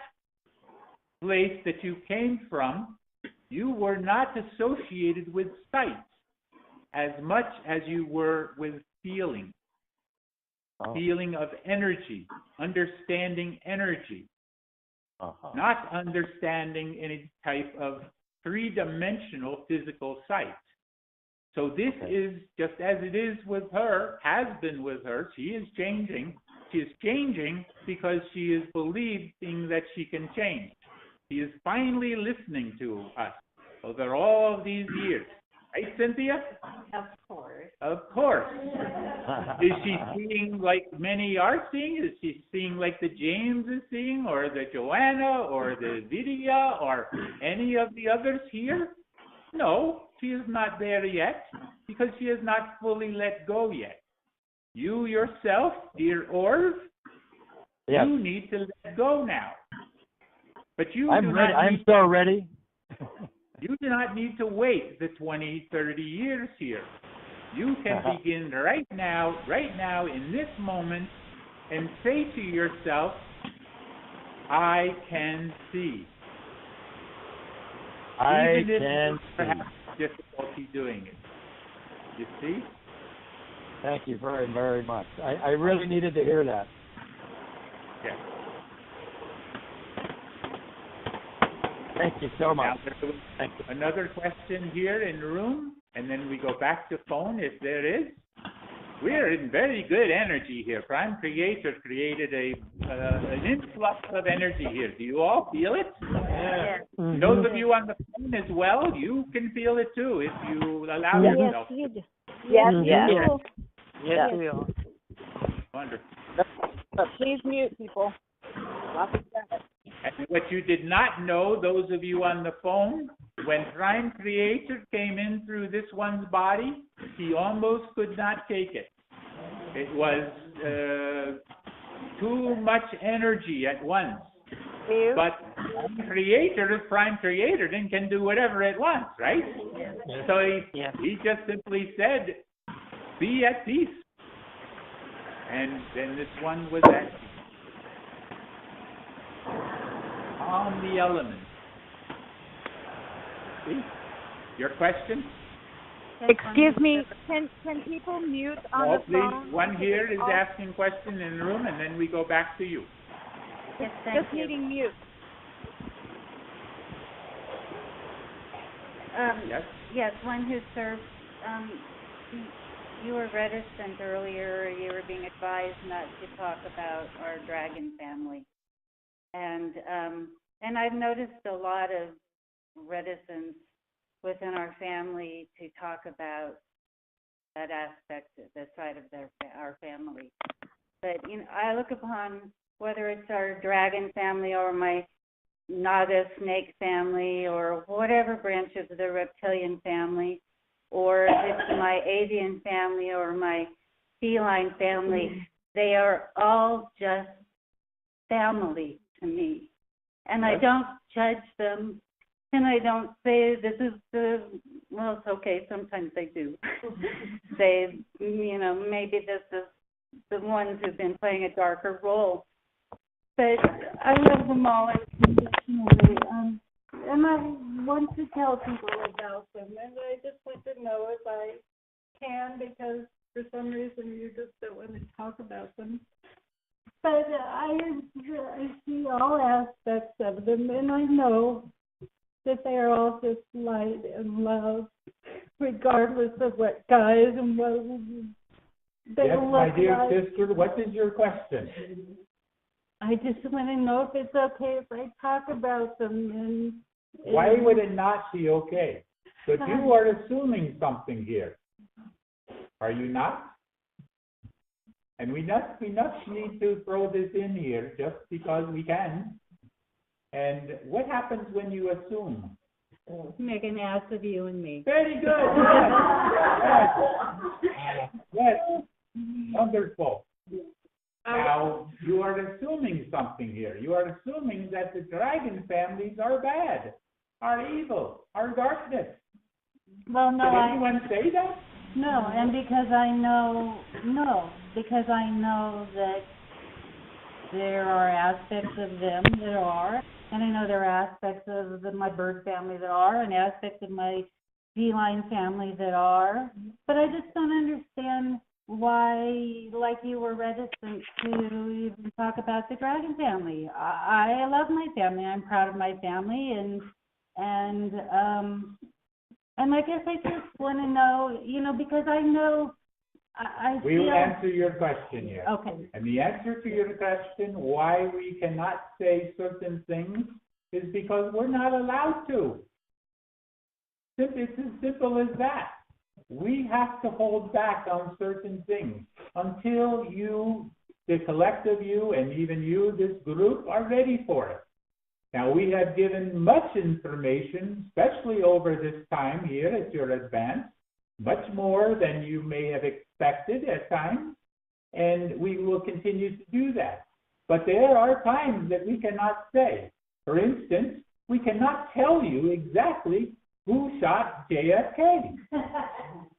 place that you came from, you were not associated with sight as much as you were with feeling. Feeling of energy, understanding energy, not understanding any type of three-dimensional physical sight. So this is just as it is with her, has been with her. She is changing. She is changing because she is believing that she can change. She is finally listening to us over all of these years. Right, Cynthia? Of course. Of course. Is she seeing like many are seeing? Is she seeing like the James is seeing, or the Joanna, or the Vidya, or any of the others here? No, she is not there yet, because she has not fully let go yet. You yourself, dear Orv, Yes. you need to let go now. But you I'm do ready. not I'm need, so ready. you do not need to wait the 20, 30 years here. You can begin right now, in this moment, and say to yourself, I can see. Even if you perhaps difficulty doing it. You see? Thank you very, very much. I really needed to hear that. Yes. Thank you so much. Now, there was another question here in the room, and then we go back to phone if there is. We're in very good energy here. Prime Creator created an influx of energy here. Do you all feel it? Yes. Mm-hmm. Those of you on the phone as well, you can feel it too if you allow yourself. Yes, you do. Yes, Yes, yes. Yes, we are. Wonderful. Please mute people. And what you did not know, those of you on the phone, when Prime Creator came in through this one's body, he almost could not take it. It was too much energy at once. But Prime Creator then can do whatever it wants, right? Yes. So he just simply said, be at peace. And then this one was at peace. On the elements. See? Your question? Excuse me, can people mute on No, the please. phone? One here is asking question in the room, and then we go back to you. Yes, thank Just you. needing mute. Yes? Yes, one who served, you were reticent earlier, you were being advised not to talk about our dragon family. And I've noticed a lot of reticence within our family to talk about that aspect, the side of our family. But, I look upon whether it's our dragon family or my Naga snake family or whatever branch of the reptilian family, or if it's my avian family or my feline family, they are all just family to me. And I don't judge them, and I don't say this is well, it's okay, sometimes I do. Say, maybe this is the ones who've been playing a darker role. But I love them all unconditionally, and I want to tell people about them, and I just want to know if I can, because for some reason you just don't want to talk about them. But I see all aspects of them, and I know that they are all just light and love, regardless of what guys and what they Yes, look my dear like. sister, what is your question? I just want to know if it's okay if I talk about them. And Why would it not be okay? But you are assuming something here. Are you not? And we not need to throw this in here just because we can. And what happens when you assume? make an ass of you and me. Very good. Yes. Wonderful. Now, you are assuming something here. You are assuming that the dragon families are bad, are evil, are darkness. Well, no, Did anyone say that? No, and because I know that there are aspects of them that are, and I know there are aspects of my bird family that are, and aspects of my feline family that are, but I just don't understand why, like you were reticent to even talk about the dragon family. I love my family. I'm proud of my family, and And I guess I just want to know, because I know I We will feel... answer your question, yes. Okay. And the answer to your question, why we cannot say certain things, is because we're not allowed to. It's as simple as that. We have to hold back on certain things until you, the collective you, and even you, this group, are ready for it. Now, we have given much information, especially over this time here at your advance, much more than you may have expected at times, and we will continue to do that. But there are times that we cannot say. For instance, we cannot tell you exactly who shot JFK.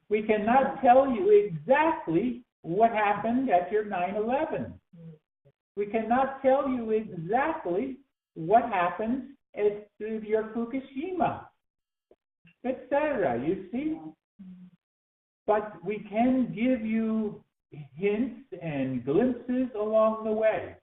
We cannot tell you exactly what happened at your 9/11. We cannot tell you exactly what happened at your Fukushima, etc. You see? But we can give you hints and glimpses along the way.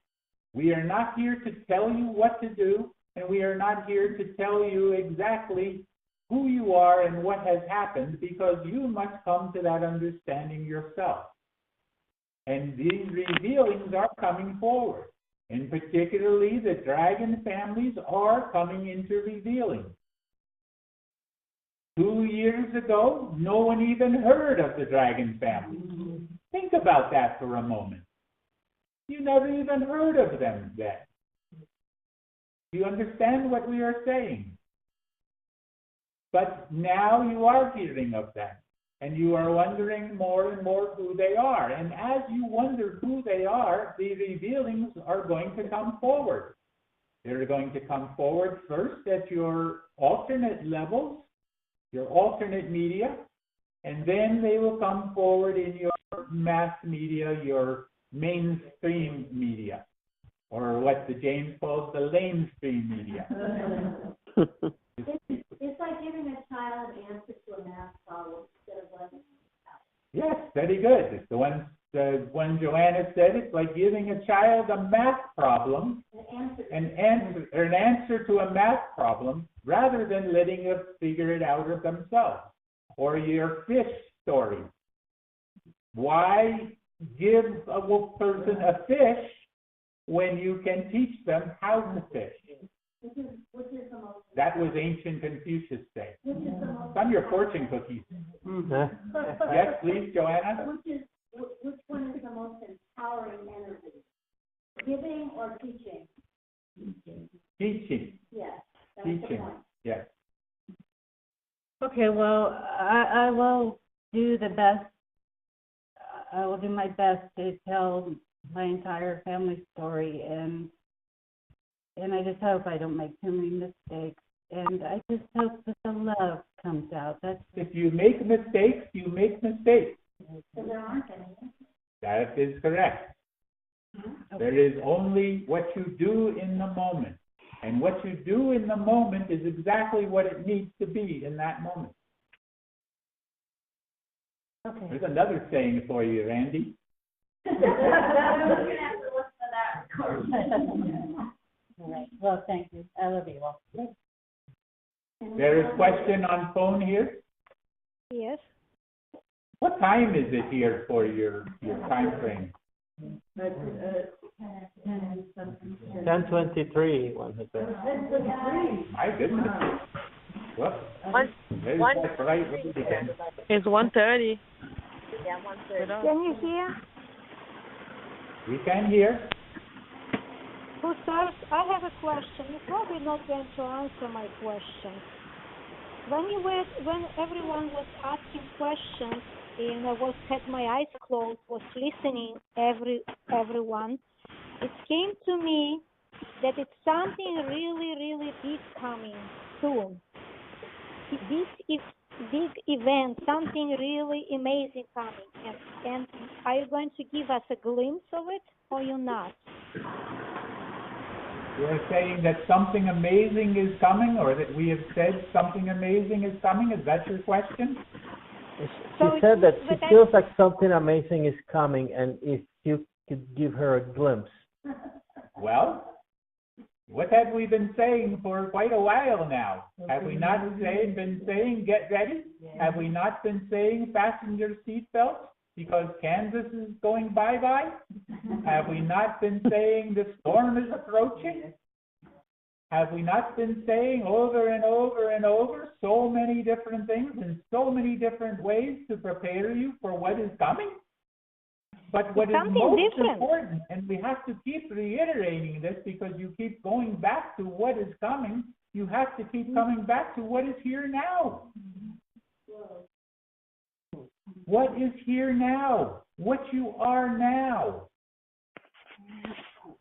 We are not here to tell you what to do, and we are not here to tell you exactly who you are and what has happened, because you must come to that understanding yourself. And these revealings are coming forward. And particularly the dragon families are coming into revealing. 2 years ago, no one even heard of the dragon family. Think about that for a moment. You never even heard of them then. Do you understand what we are saying? But now you are hearing of them, and you are wondering more and more who they are. And as you wonder who they are, the revealings are going to come forward. They're going to come forward first at your alternate levels, your alternate media, and then they will come forward in your mass media, your mainstream media, or what the James calls the lamestream media. It's like giving a child an answer to a math problem instead of letting them. Yes, very good. It's the one Joanna said, it's like giving a child a math problem, an answer to a math problem, rather than letting them figure it out of themselves. Or your fish story. Why give a person a fish when you can teach them how to fish? Which is the most... That was ancient Confucius saying. Some your fortune cookies. Yes, please, Joanna. Which one is the most empowering energy? Giving or teaching? Teaching. Yes. That's the Teaching. point. Yes. Okay, well, I will do the best. I will do my best to tell my entire family story, and I just hope I don't make too many mistakes, and I just hope that the love comes out. If you make mistakes, you make mistakes. So there aren't any. That is correct. Okay. There is only what you do in the moment. And what you do in the moment is exactly what it needs to be in that moment. Okay. There's another saying for you, Randy. All right. Well, thank you. I love you all. There is a question on phone here. Yes. What time is it here for your time frame? 10:23. My goodness. Well, It's 1:30. Yeah, 1:30. Can you hear? We can hear. Who serves? I have a question. You're probably not going to answer my question. When everyone was asking questions and I had my eyes closed, was listening everyone, it came to me that it's something really, really big coming soon. This big event, something really amazing coming. And are you going to give us a glimpse of it, or you're not? You're saying that something amazing is coming, or that we have said something amazing is coming? Is that your question? She said that she feels like something amazing is coming, and if you could give her a glimpse. Well, What have we been saying for quite a while now? Have we not been saying get ready? Have we not been saying fasten your seatbelts because Kansas is going bye-bye? Have we not been saying the storm is approaching? Have we not been saying over and over and over so many different things in so many different ways to prepare you for what is coming? But what is most important, and we have to keep reiterating this because you keep going back to what is coming, you have to keep coming back to what is here now. What is here now? What you are now.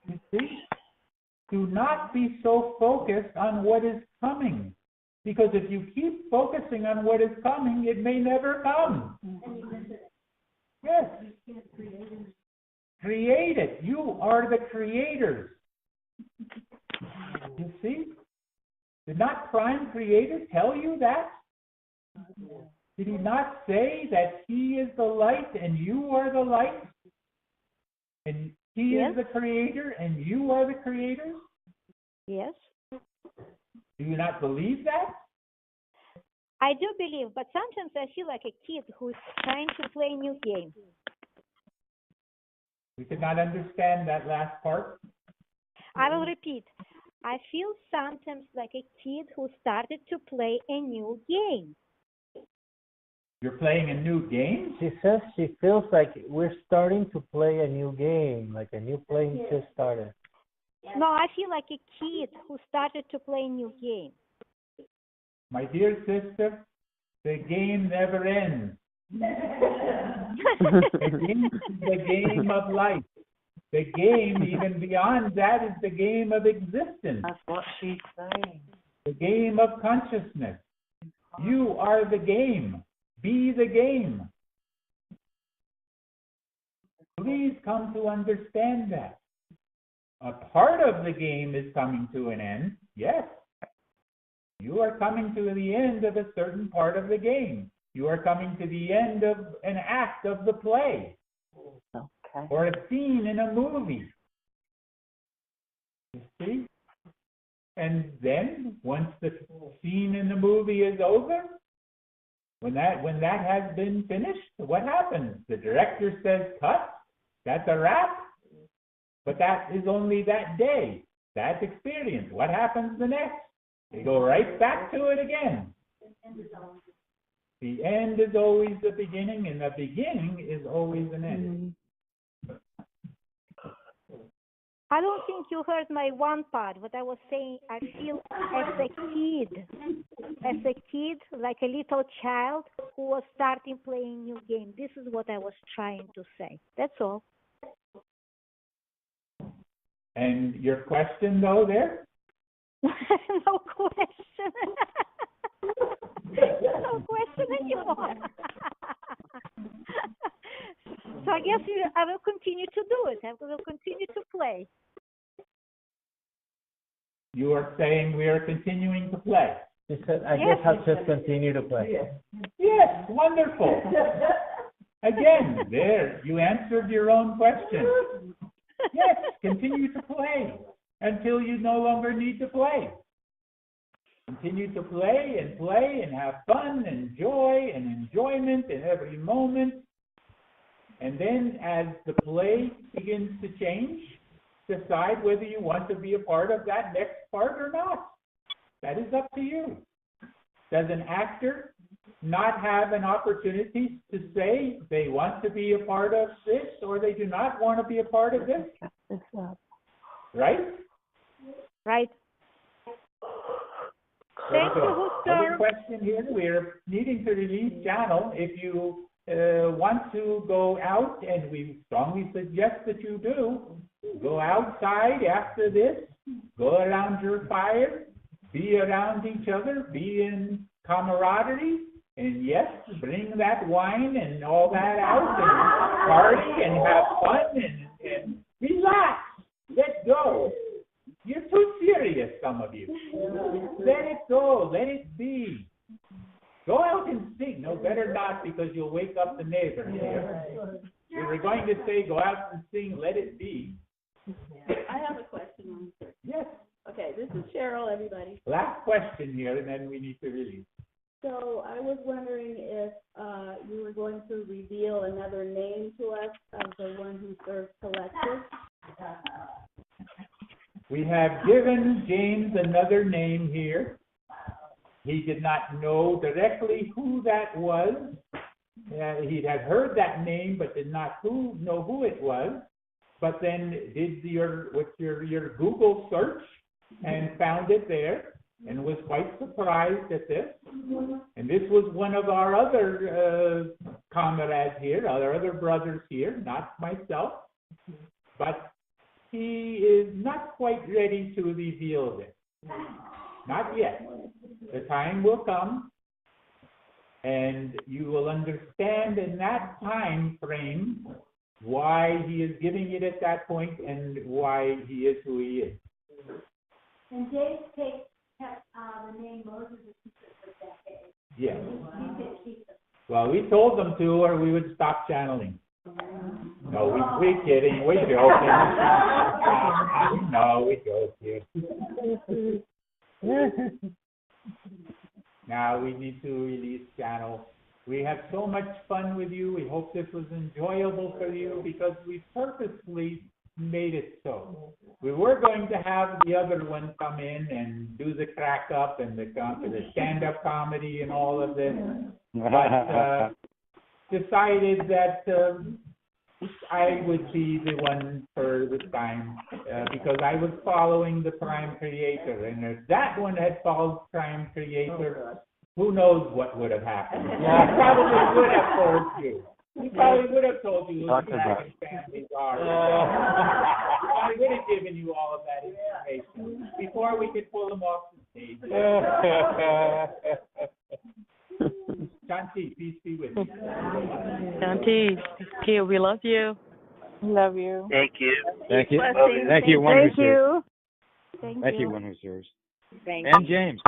You see? Do not be so focused on what is coming. Because if you keep focusing on what is coming, it may never come. Yes. Create it. You are the creators. You see? Did not Prime Creator tell you that? Did he not say that he is the light and you are the light? And he is the creator and you are the creators? Yes. Do you not believe that? I do believe, but sometimes I feel like a kid who's trying to play a new game. We could not understand that last part. I will repeat. I feel sometimes like a kid who started to play a new game. You're playing a new game? She says she feels like we're starting to play a new game, like a new playing just started. No, I feel like a kid who started to play a new game. My dear sister, the game never ends. The game is the game of life. The game, even beyond that, is the game of existence. That's what she's saying. The game of consciousness. You are the game. Be the game. Please come to understand that. A part of the game is coming to an end, yes. You are coming to the end of a certain part of the game. You are coming to the end of an act of the play. Okay. Or a scene in a movie. You see? And then, once the scene in the movie is over, when that has been finished, what happens? The director says, cut, that's a wrap. But that is only that day, that experience. What happens the next? They go right back to it again. The end is always the beginning, and the beginning is always an end. I don't think you heard my one part. What I was saying, I feel as a kid, like a little child who was starting playing new game. This is what I was trying to say. That's all. And your question, though, there? No question. No question anymore. So I guess I will continue to do it. I will continue to play. You are saying we are continuing to play. She said, I guess I'll just continue to play. Yes, wonderful. Again, there, you answered your own question. Yes, continue to play until you no longer need to play. Continue to play and have fun and joy and enjoyment in every moment. And then as the play begins to change, decide whether you want to be a part of that next part or not. That is up to you. Does an actor not have an opportunity to say they want to be a part of this or they do not want to be a part of this? Right? Right. Thank you, Other question here. We're needing to release channel. If you want to go out, and we strongly suggest that you do, go outside after this, go around your fire, be around each other, be in camaraderie, and yes, bring that wine and all that out and party and have fun and relax. Let go. You're too serious, some of you. Let it go. Let it be. Go out and sing. No, better not, because you'll wake up the neighbor here. We were going to say go out and sing, let it be. I have a question. Yes. Okay, This is Cheryl, everybody. Last question here, and then we need to release. So I was wondering if you were going to reveal another name to us of the One Who Serves Collective. We have given James another name here. He did not know directly who that was. He had heard that name, but did not know who it was. But then did your Google search and found it there, and was quite surprised at this. And this was one of our other comrades here, our other brothers here, not myself. But he is not quite ready to reveal this. Not yet. The time will come, and you will understand in that time frame why he is giving it at that point and why he is who he is. And James kept the name Moses a secret for decades. Yes. He did keep it. Well, we told them to, or we would stop channeling. No, we're kidding. We're joking. No, we're joking. Now we need to release channel. We have so much fun with you. We hope this was enjoyable for you because we purposely made it so. We were going to have the other one come in and do the crack up and the stand-up comedy and all of this, but decided that I would be the one for this time because I was following the Prime Creator, and if that one had followed Prime Creator, who knows what would have happened. He probably would have told you. He probably would have told you who the Dragon families are. I would have given you all of that information before we could pull them off the stage. Shanti, peace be with you. Shanti, Kia, we love you. Love you. Thank you. Thank you. Blessings. Thank you, one who serves. Thank Thank you. you, one who serves. Thank And you. James.